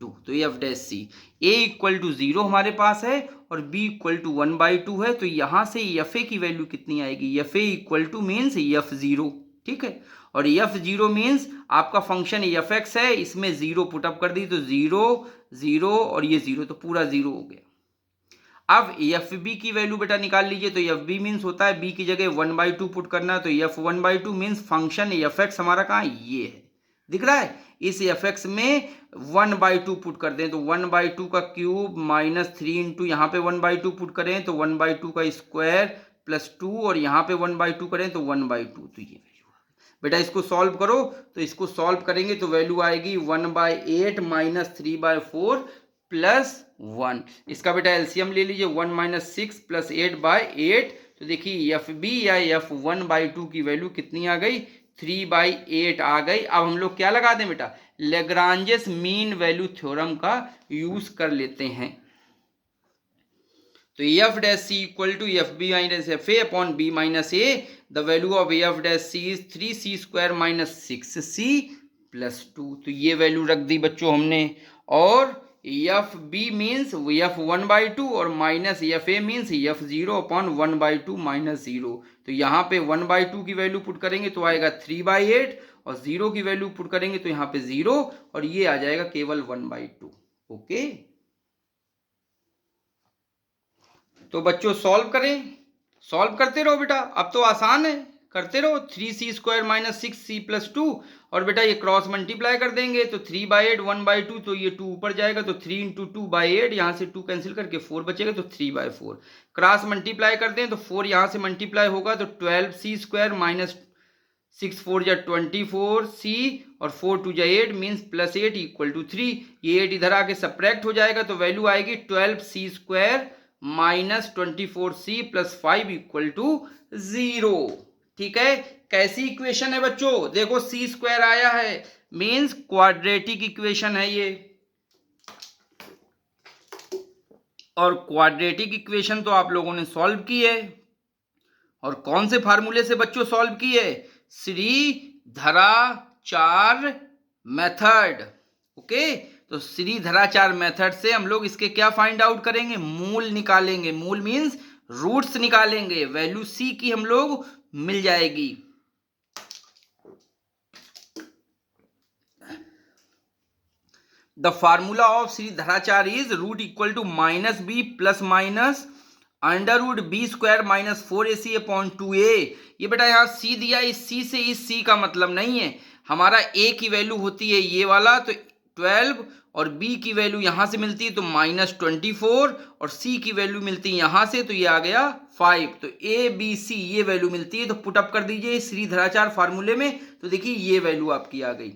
S1: 2। तो f dash c a equal to 0 हमारे पास है और b इक्वल टू 1 बाई 2 है, तो यहां से fa की वैल्यू कितनी आएगी, fa equal two means f0, ठीक है। और f0 मीन्स आपका फंक्शन fx है, इसमें 0 पुटअप कर दी, तो 0 0 और ये 0, तो पूरा 0 हो गया। अब fb की वैल्यू बेटा निकाल लीजिए, तो fb मीन्स होता है b की जगह 1 बाई 2 पुट करना, तो f1 by 2 means function fx हमारा कहाँ, ये है, दिख रहा है। इस fx में 1 बाई 2 पुट कर दें, तो 1 बाई 2 का क्यूब माइनस 3 इंटू यहाँ पे 1 बाई 2 पुट करें तो 1 बाई 2 का स्क्वायर प्लस 2, और यहाँ पे 1 बाई 2 करें तो 1 बाई 2, तो ये बेटा इसको सॉल्व करो, तो इसको सॉल्व करेंगे तो वैल्यू आएगी 1 बाई 8 माइनस 3 बाई 4 प्लस 1। इसका बेटा एलसीएम ले लीजिए, 1 माइनस 6 प्लस 8 बाई 8, तो देखिए fb या f1 बाई 2 की वैल्यू कितनी आ गई, 3 बाई 8 आ गई। अब हम लोग क्या लगा दें बेटा, लेग्रांजेस मीन वैल्यू थ्योरम का यूज कर लेते हैं। तो f dash c equal to fb minus fa upon b minus a। The value of f dash c is 3c square minus 6c plus 2। तो ये वैल्यू रख दी बच्चों हमने, और fb मीन्स f1 बाई 2 और minus fa means f0 upon 1 by 2 minus 0। तो यहाँ पे 1 बाई 2 की वैल्यू पुट करेंगे तो आएगा 3 बाई 8, और 0 की वैल्यू पुट करेंगे तो यहाँ पे 0, और ये आ जाएगा केवल 1 बाई 2। ओके, तो बच्चों सॉल्व करें, सॉल्व करते रहो बेटा, अब तो आसान है, करते रहो। 3c square minus 6c plus 2, और बेटा ये क्रॉस मल्टीप्लाई कर देंगे, तो 3 बाई 8 1 बाई 2, तो ये 2 ऊपर जाएगा, तो 3 इंटू 2 बाई 8, यहाँ से 2 कैंसिल करके 4 बचेगा, तो 3 बाई 4। क्रॉस मल्टीप्लाई करते हैं तो 4 यहाँ से मल्टीप्लाई होगा, तो 12c स्क्वायर माइनस 6 4 जा 24c और 4 2 जा 8 मीन्स प्लस 8 इक्वल टू 3। ये 8 इधर आके सब्ट्रैक्ट हो जाएगा, तो वैल्यू आएगी 12c square minus 24c plus 5 equal to 0, ठीक है, कैसी इक्वेशन है बच्चों, देखो सी स्क्वायर आया है, मीन्स क्वाड्रेटिक इक्वेशन है ये, और क्वाड्रेटिक इक्वेशन तो आप लोगों ने सॉल्व की है, और कौन से फार्मूले से बच्चों सॉल्व की है, श्रीधराचार्य मेथड। ओके, तो श्रीधराचार्य मेथड से हम लोग इसके क्या फाइंड आउट करेंगे, मूल निकालेंगे, मूल मीन्स रूट्स निकालेंगे, वैल्यू सी की हम लोग मिल जाएगी। The formula of Shridharacharya is root equal to minus b plus minus under root b square minus 4ac upon 2a। ये बेटा यहाँ c दिया, इस c से इस c का मतलब नहीं है, हमारा a की वैल्यू होती है ये वाला तो 12, और b की वैल्यू यहाँ से मिलती है तो माइनस 24, और c की वैल्यू मिलती है यहाँ से तो ये आ गया 5, तो a b c ये वैल्यू मिलती है, तो पुटअप कर दीजिए श्रीधराचार्य फार्मूले में, तो देखिए ये वैल्यू आपकी आ गई।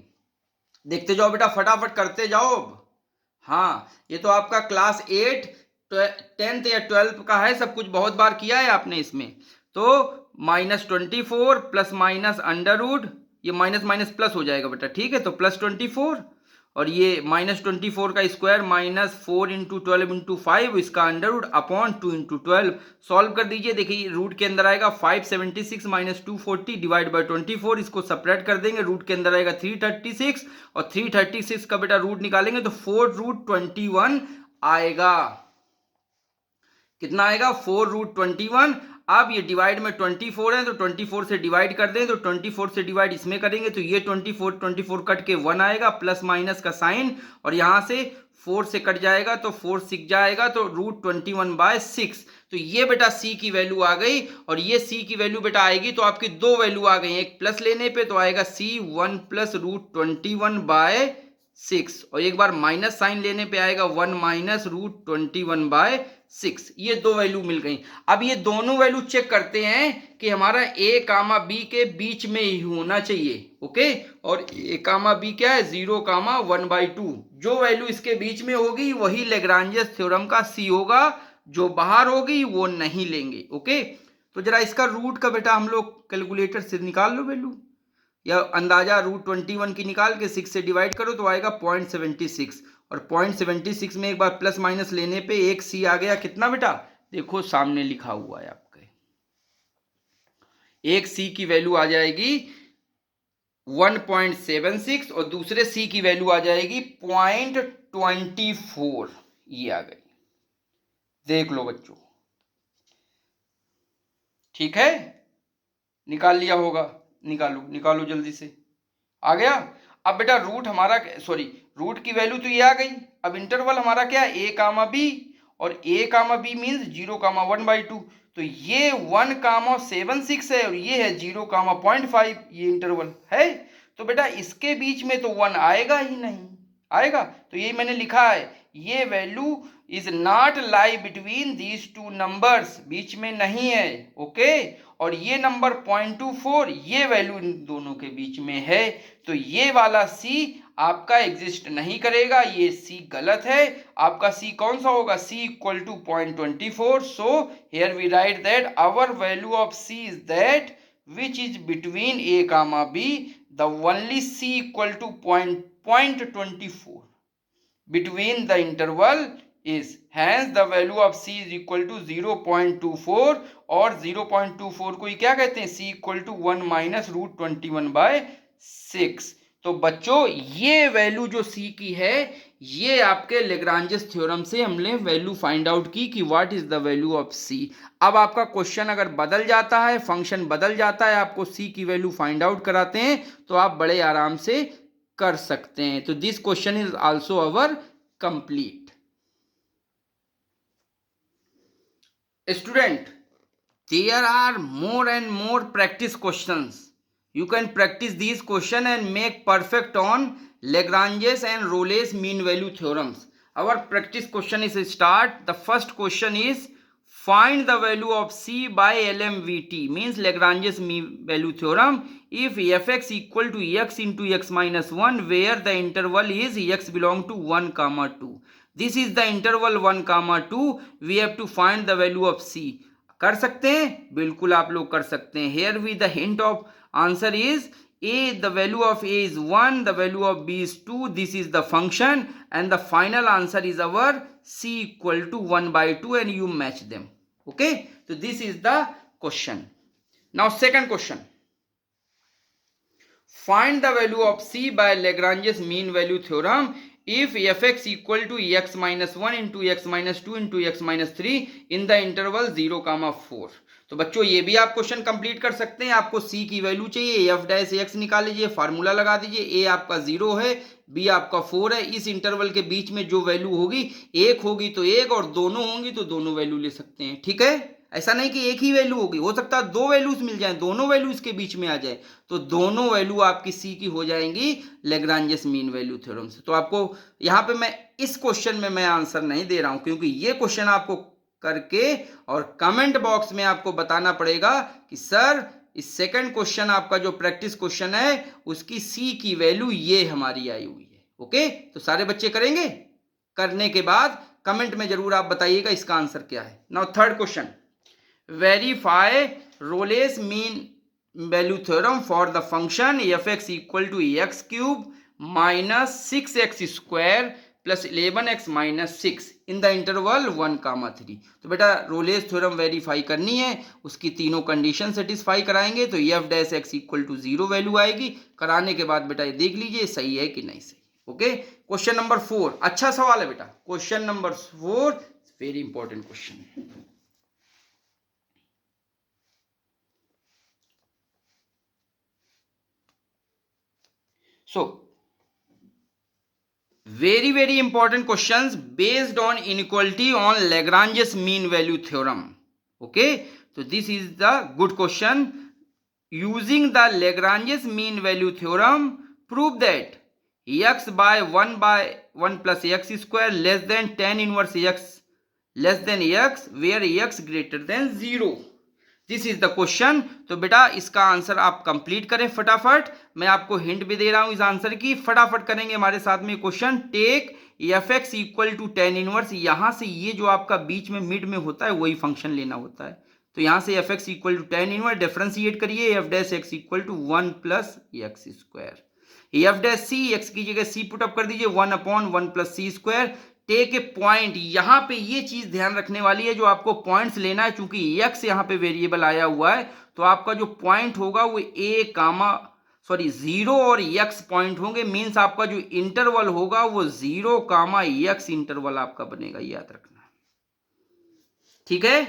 S1: देखते जाओ बेटा, फटाफट करते जाओ। हाँ, ये तो आपका क्लास 8 10th या 12th का है, सब कुछ बहुत बार किया है आपने इसमें। तो -24 प्लस माइनस अंडर रूट, ये माइनस माइनस प्लस हो जाएगा बेटा, ठीक है, तो प्लस 24, और ये -24 का स्क्वायर माइनस 4 इंटू 12 इंटू 5, इसका under root upon 2 into 12। Solve कर दीजिए, देखिए रूट के अंदर आएगा 576 माइनस 240 डिवाइड बाई 24, इसको सेपरेट कर देंगे, रूट के अंदर आएगा 336, और 336 का बेटा रूट निकालेंगे तो 4√21 आएगा। कितना आएगा, 4√21। अब ये डिवाइड में 24 है तो 24 से डिवाइड कर दें, तो 24 से डिवाइड इसमें करेंगे तो ये 24 कट के 1 आएगा, प्लस माइनस का साइन, और यहाँ से 4 से कट जाएगा तो 4 6 जाएगा, तो √21/6। तो ये बेटा c की वैल्यू आ गई, और ये c की वैल्यू बेटा आएगी तो आपकी दो वैल्यू आ गई, एक प्लस लेने पे तो आएगा c 1 प्लस √21/6, और एक बार माइनस साइन लेने पे आएगा 1 माइनस √21/6। ये दो वैल्यू मिल गई। अब ये दोनों वैल्यू चेक करते हैं कि हमारा a कामा b के बीच में ही होना चाहिए। ओके, और a कामा b क्या है, 0,1/2। जो वैल्यू इसके बीच में होगी वही लेग्रांजियस थ्योरम का c होगा, जो बाहर होगी वो नहीं लेंगे। ओके, तो जरा इसका रूट का बेटा हम लोग कैलकुलेटर से निकाल लो वैल्यू, या अंदाजा √21 की निकाल के 6 से डिवाइड करो तो आएगा 0.76, और 0.76 में एक बार प्लस माइनस लेने पे एक सी आ गया, कितना बेटा, देखो सामने लिखा हुआ है आपके, एक सी की वैल्यू आ जाएगी 1.76, और दूसरे सी की वैल्यू आ जाएगी 0.24, ये आ गई, देख लो बच्चों, ठीक है, निकाल लिया होगा, निकालो निकालो जल्दी से, आ गया। अब बेटा रूट हमारा, सॉरी रूट की वैल्यू तो ये आ गई, अब इंटरवल हमारा क्या है, a कामा b, और a कामा b मीन्स 0,1/2, तो ये 1,76 है, और ये है 0,05, ये इंटरवल है, तो बेटा इसके बीच में तो 1 आएगा ही नहीं, आएगा, तो यही मैंने लिखा है, ये value is not lie between these two numbers, बीच में नहीं है। ओके, और ये नंबर 0.24, ये वैल्यू इन दोनों के बीच में है, तो ये वाला c आपका एग्जिस्ट नहीं करेगा, ये c गलत है, आपका c कौन सा होगा, c equal to 0.24, so here we write that our value of c is that which is between a comma b, the only c equal to 0.24 between the interval is, hence the value of c is equal to 0.24, और 0.24 को ये क्या कहते हैं, c equal to 1 minus √21/6। तो बच्चों ये value जो c की है, ये आपके लेग्रांजियस थ्योरम से हमने वैल्यू फाइंड आउट की कि what is the value of c। अब आपका क्वेश्चन अगर बदल जाता है, फंक्शन बदल जाता है, आपको c की वैल्यू फाइंड आउट कराते हैं, तो आप बड़े आराम से कर सकते हैं। तो this question is also our complete. Student, there are more and more practice questions, you can practice these question and make perfect on Lagrange's and Rolle's mean value theorems. Our practice question is start. The first question is find the value of c by LMVT, means Lagrange's mean value theorem, if fx equal to x into x minus 1 where the interval is x belong to 1, 2. This is the interval 1, 2. We have to find the value of c. कर सकते हैं, बिल्कुल आप लोग कर सकते हैं। Here we the hint of answer is a, the value of a is 1, the value of b is 2, this is the function and the final answer is our c equal to 1 by 2 and you match them. Okay, so this is the question. Now second question, find the value of c by Lagrange's mean value theorem if fx equal to x minus 1 into x minus 2 into x minus 3 in the interval 0, 4. तो बच्चों ये भी आप question complete कर सकते हैं। आपको c की वैल्यू चाहिए, एफ डैश एक्स निकाल लीजिए, फार्मूला लगा दीजिए, a आपका 0 है, b आपका 4 है। इस इंटरवल के बीच में जो वैल्यू होगी, एक होगी तो एक और दोनों होंगी तो दोनों वैल्यू ले सकते हैं। ठीक है, ऐसा नहीं कि एक ही वैल्यू होगी, हो सकता है दो वैल्यूज मिल जाए, दोनों वैल्यू इसके बीच में आ जाए, तो दोनों वैल्यू आपकी सी की हो जाएंगी लैग्रांजेस मीन वैल्यू थ्योरम से। तो आपको यहाँ पे मैं इस क्वेश्चन में मैं आंसर नहीं दे रहा हूं, क्योंकि ये क्वेश्चन आपको करके और कमेंट बॉक्स में आपको बताना पड़ेगा कि सर इस सेकंड क्वेश्चन आपका जो प्रैक्टिस क्वेश्चन है उसकी सी की वैल्यू ये हमारी आई हुई है। ओके, तो सारे बच्चे करेंगे, करने के बाद कमेंट में जरूर आप बताइएगा इसका आंसर क्या है। Now third question, verify Rolle's mean value theorem for the function fx equal to x cube minus 6x square plus 11x minus 6 in the interval 1, 3। तो बेटा रोलेस थ्योरम वेरीफाई करनी है, उसकी तीनों कंडीशन सेटिस्फाई कराएंगे तो F dash x equal to 0 value आएगी। कराने के बाद बेटा ये देख लीजिए सही है कि नहीं सही। ओके, क्वेश्चन नंबर 4, अच्छा सवाल है बेटा, question number 4 very important question. So, very important questions based on inequality on Lagrange's mean value theorem. Okay, so this is the good question. Using the Lagrange's mean value theorem, prove that x by 1 plus x square less than tan inverse x less than x where x greater than 0. This is the question. तो बेटा इसका answer आप complete करें फटाफट, मैं आपको hint भी दे रहा हूं इस आंसर की, फटाफट करेंगे हमारे साथ में question. Take f x equal to tan inverse, यहां से ये जो आपका बीच में मिड में होता है वही फंक्शन लेना होता है। तो यहां से F x equal to tan inverse differentiate करिए, F dash x equal to 1 plus x square, F dash C X की जगह सी पुट अप कर दीजिए 1/1 plus C square. Take a point, यहां पे ये चीज ध्यान रखने वाली है, जो आपको पॉइंट्स लेना है, चूंकि एक्स यहां पे वेरिएबल आया हुआ है तो आपका जो पॉइंट होगा वो जीरो और एक्स पॉइंट होंगे। मींस आपका जो इंटरवल होगा वो 0, एक्स इंटरवल आपका बनेगा, याद रखना। ठीक है,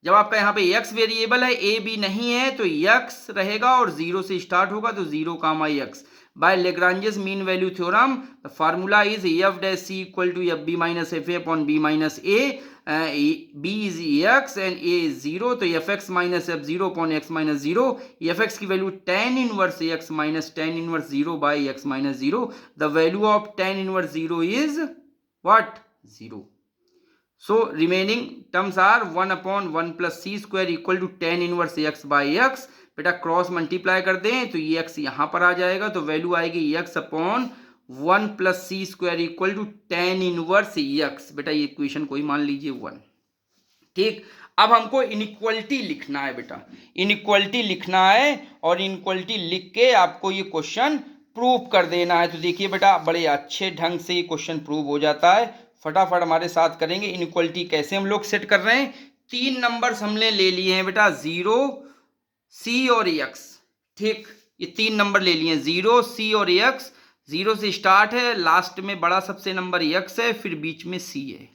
S1: जब आपका यहाँ पे एक्स वेरिएबल है, ए बी नहीं है, तो एक्स रहेगा और 0 से स्टार्ट होगा तो 0, x. By Lagrange's mean value theorem, the formula is f dash c equal to fb minus fa upon b minus a. B is x and a is 0, तो fx minus f0 upon x minus 0. fx की value tan inverse x minus tan inverse 0 by x minus 0. The value of tan inverse 0 is what? 0. So remaining terms are 1/1 plus c square equal to tan inverse x by x. बेटा cross multiply कर दें तो ये x यहां पर आ जाएगा, तो value आएगी x/1 plus C square equal to tan inverse x। बेटा ये इक्वेशन कोई मान लीजिए 1। ठीक, अब हमको इनइक्वालिटी लिखना है बेटा, इनइक्वालिटी लिखना है और इनइक्वालिटी लिख के आपको ये क्वेश्चन प्रूव कर देना है। तो देखिए बेटा बड़े अच्छे ढंग से ये क्वेश्चन प्रूव हो जाता है, फटाफट हमारे साथ करेंगे। इनइक्वालिटी कैसे हम लोग सेट कर रहे हैं, 3 नंबर्स हमने ले लिए हैं बेटा, 0, सी और एक्स। ठीक, ये 3 नंबर ले लिए, 0, सी और एक्स। 0 से स्टार्ट है, लास्ट में बड़ा सबसे नंबर एक्स है, फिर बीच में सी है।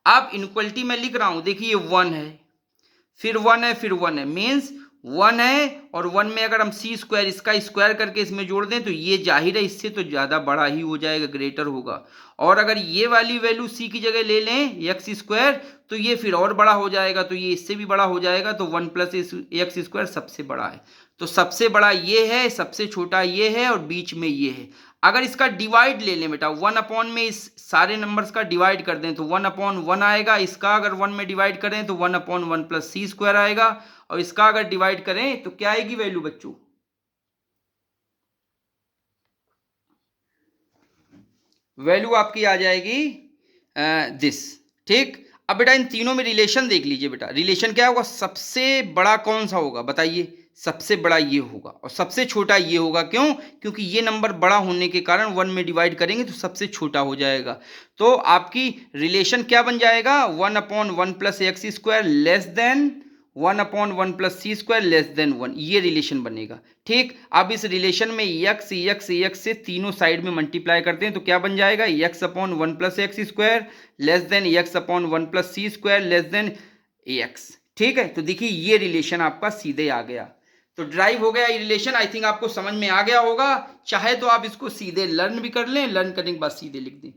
S1: अब इनइक्वालिटी में लिख रहा हूं, देखिए 1 है, फिर 1 है, फिर 1 है, मीन्स 1 है और 1 में अगर हम सी स्क्वायर इसका स्क्वायर करके इसमें जोड़ दें तो ये जाहिर है इससे तो ज्यादा बड़ा ही हो जाएगा, ग्रेटर होगा। और अगर ये वाली वैल्यू सी की जगह ले लें एक्स स्क्वायर तो ये फिर और बड़ा हो जाएगा, तो ये इससे भी बड़ा हो जाएगा, तो 1 प्लस एक्स स्क्वायर सबसे बड़ा है। तो सबसे बड़ा ये है, सबसे छोटा ये है और बीच में ये है। अगर इसका डिवाइड ले लें बेटा, 1 में इस सारे नंबर्स का डिवाइड कर दें तो 1/1 आएगा, इसका अगर 1 में डिवाइड करें तो 1/1 प्लस सी स्क्वायर आएगा, और इसका अगर डिवाइड करें तो क्या आएगी वैल्यू बच्चों, वैल्यू आपकी आ जाएगी दिस। ठीक, अब बेटा इन तीनों में रिलेशन देख लीजिए बेटा, रिलेशन क्या होगा, सबसे बड़ा कौन सा होगा बताइए, सबसे बड़ा ये होगा और सबसे छोटा ये होगा। क्यों? क्योंकि ये नंबर बड़ा होने के कारण 1 में डिवाइड करेंगे तो सबसे छोटा हो जाएगा। तो आपकी रिलेशन क्या बन जाएगा, 1/1 plus x square less than 1/1 plus सी स्क्वायर लेस देन 1, ये रिलेशन बनेगा। ठीक, अब इस रिलेशन में एक्स एक्स एक्स से तीनों साइड में मल्टीप्लाई करते हैं तो क्या बन जाएगा, x/1 plus x square less than x/1 plus सी स्क्वायर लेस देन एक्स। ठीक है, तो देखिए ये रिलेशन आपका सीधे आ गया, तो ड्राइव हो गया ये रिलेशन। आई थिंक आपको समझ में आ गया होगा। चाहे तो आप इसको सीधे लर्न भी कर लें, लर्न करने के बाद सीधे लिख दें।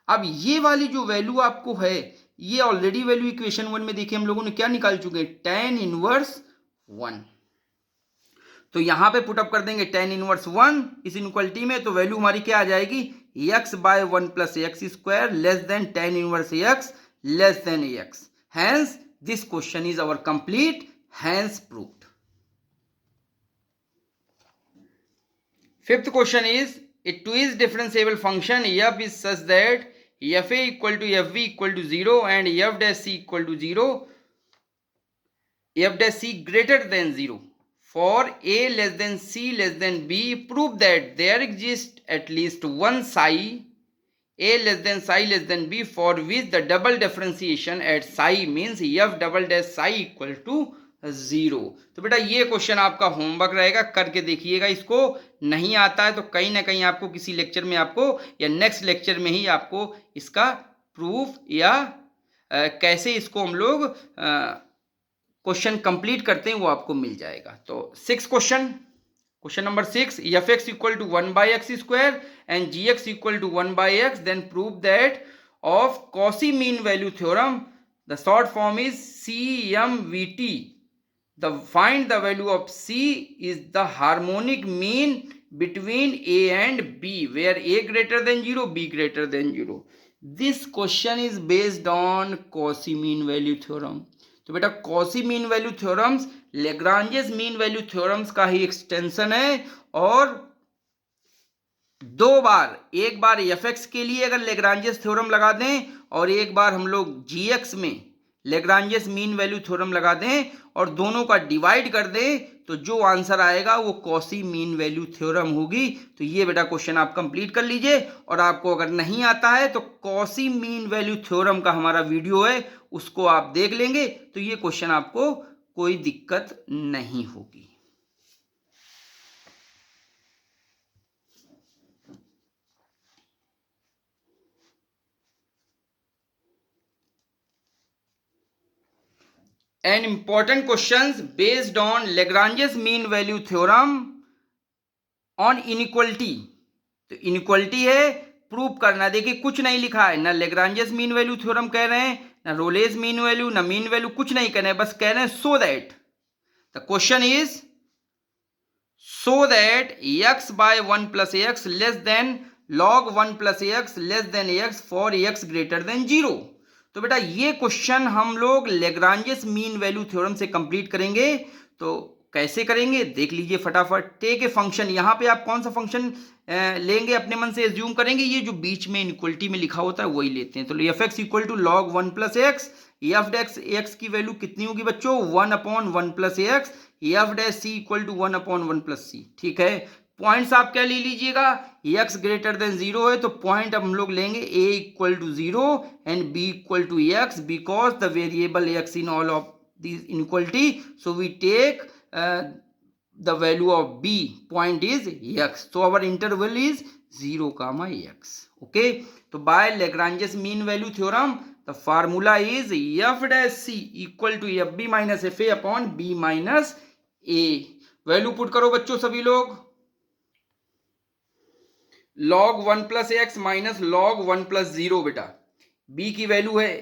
S1: अब ये वाली जो वैल्यू आपको है, ये ऑलरेडी वैल्यू इक्वेशन 1 में देखिए हम लोगों ने क्या निकाल चुके हैं, tan इनवर्स 1। तो यहां पे पुटअप कर देंगे tan इनवर्स 1 इस इनक्वलिटी में, तो वैल्यू हमारी क्या आ जाएगी, x/1 plus x square less than tan inverse x less than x। Hence this question is our complete, hence proved. Fifth question is, a two-is differentiable function f is such that fa equal to fb equal to 0 and f dash c equal to 0, f dash c greater than 0 for a less than c less than b. Prove that there exists at least one psi a less than psi less than b for which the double differentiation at psi means f double dash psi equal to 0। तो बेटा ये question आपका homework रहेगा, करके देखिएगा। इसको नहीं आता है तो कहीं ना कहीं आपको किसी लेक्चर में आपको या नेक्स्ट लेक्चर में ही आपको इसका प्रूफ या कैसे इसको हम लोग क्वेश्चन कंप्लीट करते हैं वो आपको मिल जाएगा। तो 6 question number 6, f x equal to 1/x square and g x equal to 1/x, then prove that of Cauchy mean value theorem the short form is CMVT। Find the value of C is the harmonic mean between A and B where A greater than 0, B greater than 0. This question is based on Cauchy mean value theorem। तो बेटा Cauchy mean value theorems Lagrange's mean value theorems का ही extension है, और दो बार, एक बार fx के लिए अगर Lagrange's थ्योरम लगा दें और एक बार हम लोग gx में Lagrange's मीन वैल्यू थ्योरम लगा दें और दोनों का डिवाइड कर दें तो जो आंसर आएगा वो कॉसी मीन वैल्यू थ्योरम होगी। तो ये बेटा क्वेश्चन आप कंप्लीट कर लीजिए, और आपको अगर नहीं आता है तो कॉसी मीन वैल्यू थ्योरम का हमारा वीडियो है, उसको आप देख लेंगे तो ये क्वेश्चन आपको कोई दिक्कत नहीं होगी। and important questions based on Lagrange's mean value theorem on inequality। तो इनइक्वलिटी है, प्रूव करना। देखिए कुछ नहीं लिखा है, ना Lagrange's मीन वैल्यू थ्योरम कह रहे हैं, ना रोलेज मीन वैल्यू, ना मीन वैल्यू, कुछ नहीं कह रहे हैं, बस कह रहे हैं so that the question is so that x/1 plus x less than log 1 plus x less than x for x greater than 0। तो बेटा ये क्वेश्चन हम लोग Lagrange's मीन वैल्यू थ्योरम से कंप्लीट करेंगे। तो कैसे करेंगे देख लीजिए फटाफट। टेक ए फंक्शन, यहाँ पे आप कौन सा फंक्शन लेंगे अपने मन से एज्यूम करेंगे, ये जो बीच में इनइक्वलिटी में लिखा होता है वही लेते हैं। तो F x equal to log 1 plus X, F dash X की वैल्यू कितनी होगी बच्चों, 1/1 plus X, F dash C equal to 1/1 plus C. ठीक है, पॉइंट्स आप क्या ले लीजिएगा, x ग्रेटर देन 0 है तो पॉइंट हम लोग लेंगे a equal to 0 and b equal to x because the variable x in all of this inequality, so we take the value of b point is x, so our interval is 0, x। okay, तो by Lagrange's mean value theorem the formula is f dash c equal to fb minus fa upon b minus a। Value put करो बच्चों सभी लोग, log 1 plus x minus log 1 plus 0। बेटा b की value है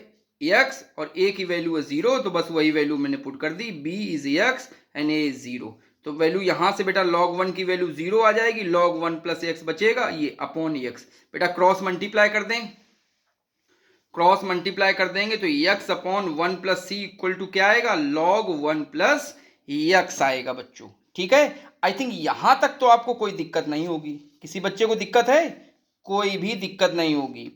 S1: x और a की value है 0, तो बस वही वैल्यू मैंने पुट कर दी, b is x and a is 0। तो वैल्यू यहां से बेटा log 1 की वैल्यू 0 आ जाएगी, log 1 प्लस एक्स बचेगा, ये अपॉन x। बेटा क्रॉस मल्टीप्लाई कर दें, क्रॉस मल्टीप्लाई कर देंगे तो x upon 1 plus c equal to क्या आएगा, log 1 प्लस x आएगा बच्चों। ठीक है, आई थिंक यहां तक तो आपको कोई दिक्कत नहीं होगी। किसी बच्चे को दिक्कत है, कोई भी दिक्कत नहीं होगी।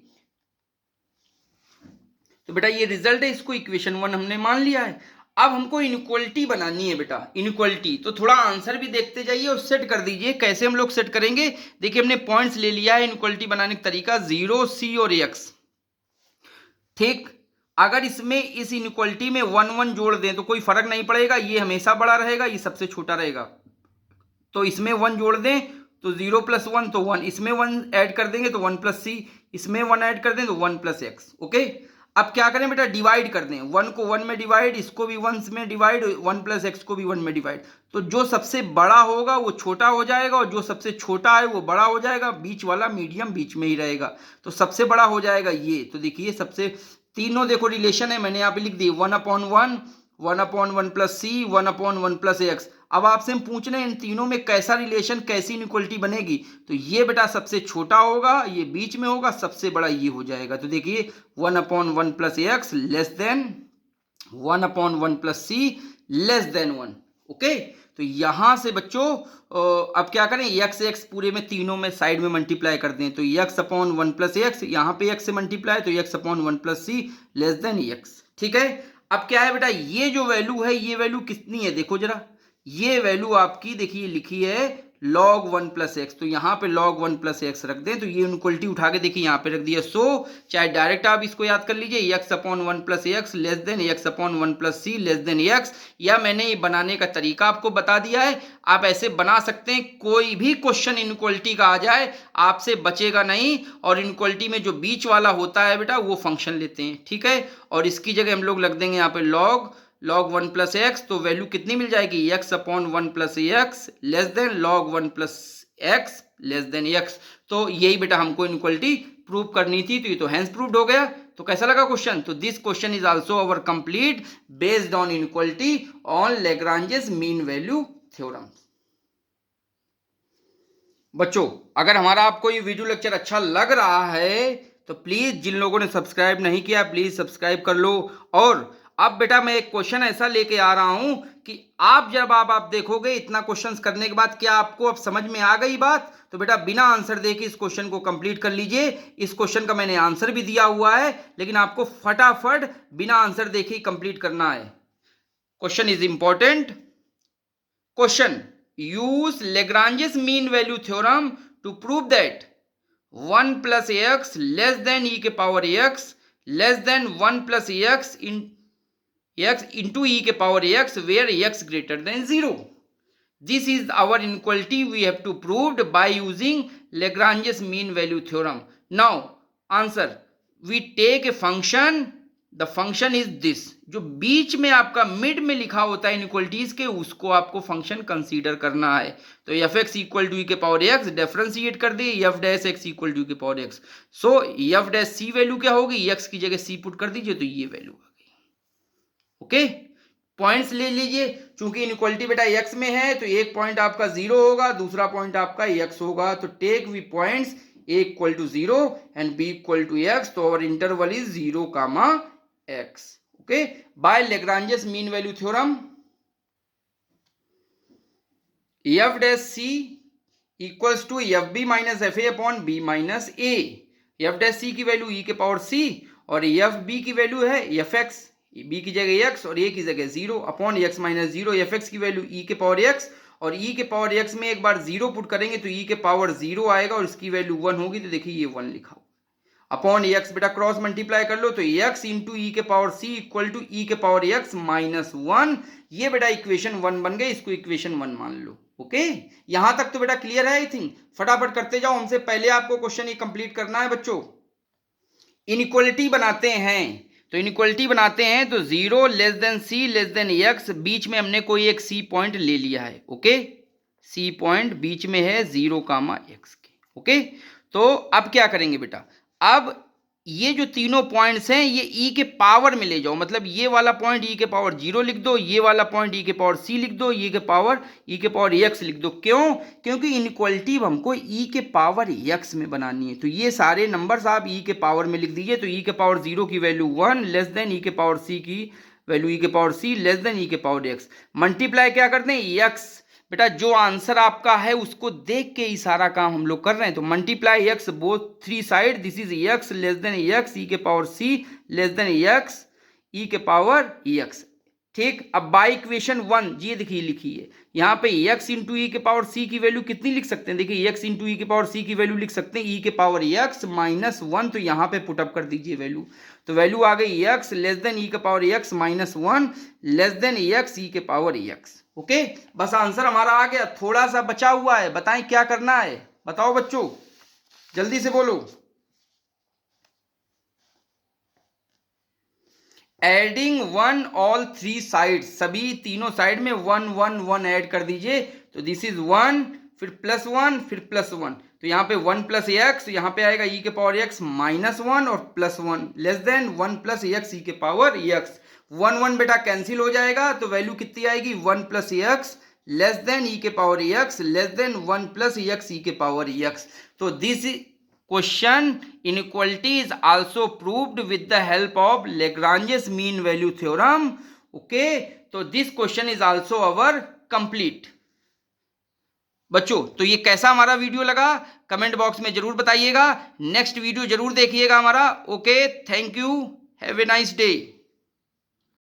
S1: तो बेटा ये रिजल्ट है, इसको इक्वेशन 1 हमने मान लिया है। अब हमको इनइक्वालिटी बनानी है बेटा, इनइक्वालिटी। तो थोड़ा आंसर भी देखते जाइए और सेट कर दीजिए। कैसे हम लोग सेट करेंगे, देखिए हमने पॉइंट्स ले लिया है इनइक्वालिटी बनाने का तरीका 0, C और X। ठीक, अगर इसमें इस इनइक्वालिटी में 1 1 जोड़ दें तो कोई फर्क नहीं पड़ेगा, ये हमेशा बड़ा रहेगा, ये सबसे छोटा रहेगा। तो इसमें 1 जोड़ दें तो 0 + 1 तो 1, इसमें 1 ऐड कर देंगे तो 1 + C, इसमें 1 ऐड कर दें तो 1 + X। ओके, अब क्या करें बेटा, डिवाइड कर दें, 1 को 1 में डिवाइड, इसको भी 1 में डिवाइड, 1 + X को भी 1 में डिवाइड। तो जो सबसे बड़ा होगा वो छोटा हो जाएगा और जो सबसे छोटा है वो बड़ा हो जाएगा, बीच वाला मीडियम बीच में ही रहेगा। तो सबसे बड़ा हो जाएगा ये। तो देखिए सबसे तीनों देखो रिलेशन है, मैंने यहाँ पे लिख दी 1/1, 1/1 + C, 1/1 + X। अब आपसे हम पूछ रहे हैं इन तीनों में कैसा रिलेशन, कैसी इनइक्वालिटी बनेगी। तो ये बेटा सबसे छोटा होगा, ये बीच में होगा, सबसे बड़ा ये हो जाएगा। तो देखिए 1/1 + X less than 1/1 + C less than 1। Okay, तो यहां से बच्चों अब क्या करें, x पूरे में तीनों में साइड में मल्टीप्लाई कर दें। तो x/1 + X, यहाँ पे x से मल्टीप्लाई, तो x/1 + C less than x। ठीक है, अब क्या है बेटा, ये जो वैल्यू है, ये वैल्यू कितनी है देखो जरा, ये वैल्यू आपकी देखिए लिखी है log 1 + X। तो यहाँ पे log 1 + X रख दें, तो ये इनइक्वालिटी उठा के देखिए यहाँ पे रख दिया। सो चाहे डायरेक्ट आप इसको याद कर लीजिए x/1 + X less than x/1 + C less than X, या मैंने ये बनाने का तरीका आपको बता दिया है। आप ऐसे बना सकते हैं, कोई भी क्वेश्चन इनइक्वालिटी का आ जाए आपसे बचेगा नहीं। और इनइक्वालिटी में जो बीच वाला होता है बेटा वो फंक्शन लेते हैं। ठीक है, और इसकी जगह हम लोग लग देंगे यहाँ पे log 1 + X। तो वैल्यू कितनी मिल जाएगी, x/1 + X less then log 1 + X less than X। तो यही बेटा हमको इनइक्वालिटी प्रूव करनी थी। तो ये तो हैंस प्रूव्ड हो गया। तो कैसा लगा क्वेश्चन, तो this question is also our complete based on inequality on Lagrange's mean value theorem. बच्चों अगर हमारा आपको ये वीडियो लेक्चर अच्छा लग रहा है तो प्लीज, जिन लोगों ने सब्सक्राइब नहीं किया प्लीज सब्सक्राइब कर लो। और अब बेटा मैं एक क्वेश्चन ऐसा लेके आ रहा हूं कि आप जब आप देखोगे इतना क्वेश्चंस करने के बाद, क्या आपको अब समझ में आ गई बात, तो बेटा बिना आंसर देके इस क्वेश्चन को कंप्लीट कर लीजिए। इस क्वेश्चन का मैंने आंसर भी दिया हुआ है, लेकिन आपको फटाफट बिना आंसर देखे ही कंप्लीट करना है। Question is important. Question, use Lagrange's mean value theorem to prove that 1 + X less than e के power x less than 1 + X into e के power x where x greater than 0. This is our inequality we have to proved by using Lagrange's mean value theorem. Now answer, we take a function, the function is this. जो बीच में आपका mid में लिखा होता है inequalities के, उसको आपको फंक्शन कंसीडर करना है। तो f(x) = e के पावर x डिफरेंशिएट कर दिए, f(x) = e के पावर x। सो f' वैल्यू क्या होगी, x की जगह c पुट कर दीजिए तो ये वैल्यू आ गई। ओके, पॉइंट्स ले लीजिए। चूंकि इनइक्वालिटी बेटा x में है तो एक पॉइंट आपका 0 होगा, दूसरा पॉइंट आपका x होगा। तो take we points a = 0 and b = x। तो our interval is 0, x. Okay, by Lagrange's mean value theorem, f'(c) = fb - fa upon b - a। f'(c) की वैल्यू e के पावर c और fb की value है fx, b की जगह x और a की जगह 0 अपॉन x - 0। fx की वैल्यू e के पावर x और e के पावर x में एक बार 0 पुट करेंगे तो e के पावर 0 आएगा और इसकी वैल्यू 1 होगी। तो देखिए ये 1 लिखा अपॉन x, बेटा क्रॉस मल्टीप्लाई कर लो तो x इंटू e के पावर c = e के पावर x - 1। ये बेटा इक्वेशन 1 बन गई, इसको इक्वेशन 1 मान लो। ओके, यहां तक तो बेटा क्लियर है। आई थिंक फटाफट करते जाओ, हमसे पहले आपको क्वेश्चन ये कंप्लीट करना है बच्चों। इनइक्वालिटी बनाते हैं, तो इनइक्वालिटी बनाते हैं तो 0 less than c less than x, बीच में हमने कोई एक c पॉइंट ले लिया है। ओके, c पॉइंट बीच में है 0, x के। ओके, तो अब क्या करेंगे बेटा, अब ये जो तीनों पॉइंट्स हैं ये e के पावर में ले जाओ। मतलब ये वाला पॉइंट e के पावर 0 लिख दो, ये वाला पॉइंट e के पावर c लिख दो, ये के पावर e के पावर x लिख दो। क्यों, क्योंकि इनइक्वालिटी हमको e के पावर x में बनानी है। तो ये सारे नंबर्स आप e के पावर में लिख दीजिए। तो e के पावर 0 की वैल्यू 1 लेस देन e के पावर c की वैल्यू e के power c less than e के पावर x। मल्टीप्लाई क्या करते हैं, x बेटा जो आंसर आपका है उसको देख के ही सारा काम हम लोग कर रहे हैं। तो multiply X both three side, this is X less than X E के power C less than X E के पावर एक्स। ठीक, अब बाई इक्वेशन 1 ये देखिए लिखी है यहाँ पे x इंटू ई के पावर सी की वैल्यू कितनी लिख सकते हैं, देखिए x इंटू ई के पावर सी की वैल्यू लिख सकते हैं ई के पावर x माइनस 1, तो यहाँ पे पुटअप कर दीजिए वैल्यू, तो वैल्यू आ गई x लेस देन ई के power x minus 1 less than x ई के पावर x। ओके, बस आंसर हमारा आ गया, थोड़ा सा बचा हुआ है, बताएं क्या करना है, बताओ बच्चों जल्दी से बोलो। Adding one all three side, सभी तीनों साइड में 1 1 1 ऐड कर दीजिए, तो दिस इज 1 फिर प्लस 1 फिर प्लस 1, तो यहाँ पे 1 प्लस एक्स, यहाँ पे आएगा ई के पावर एक्स माइनस 1 और plus 1 less than 1 plus X E के पावर एक्स। 1 1 बेटा कैंसिल हो जाएगा, तो वैल्यू कितनी आएगी 1 plus X less than E के power X less than 1 plus X E के पावर एक्स। तो this question inequality is also proved with the help of Lagrange's mean value theorem. Okay, तो this question is also our complete। बच्चों तो ये कैसा हमारा video लगा comment box में जरूर बताइएगा, नेक्स्ट वीडियो जरूर देखिएगा हमारा। Okay, thank you, have a nice day.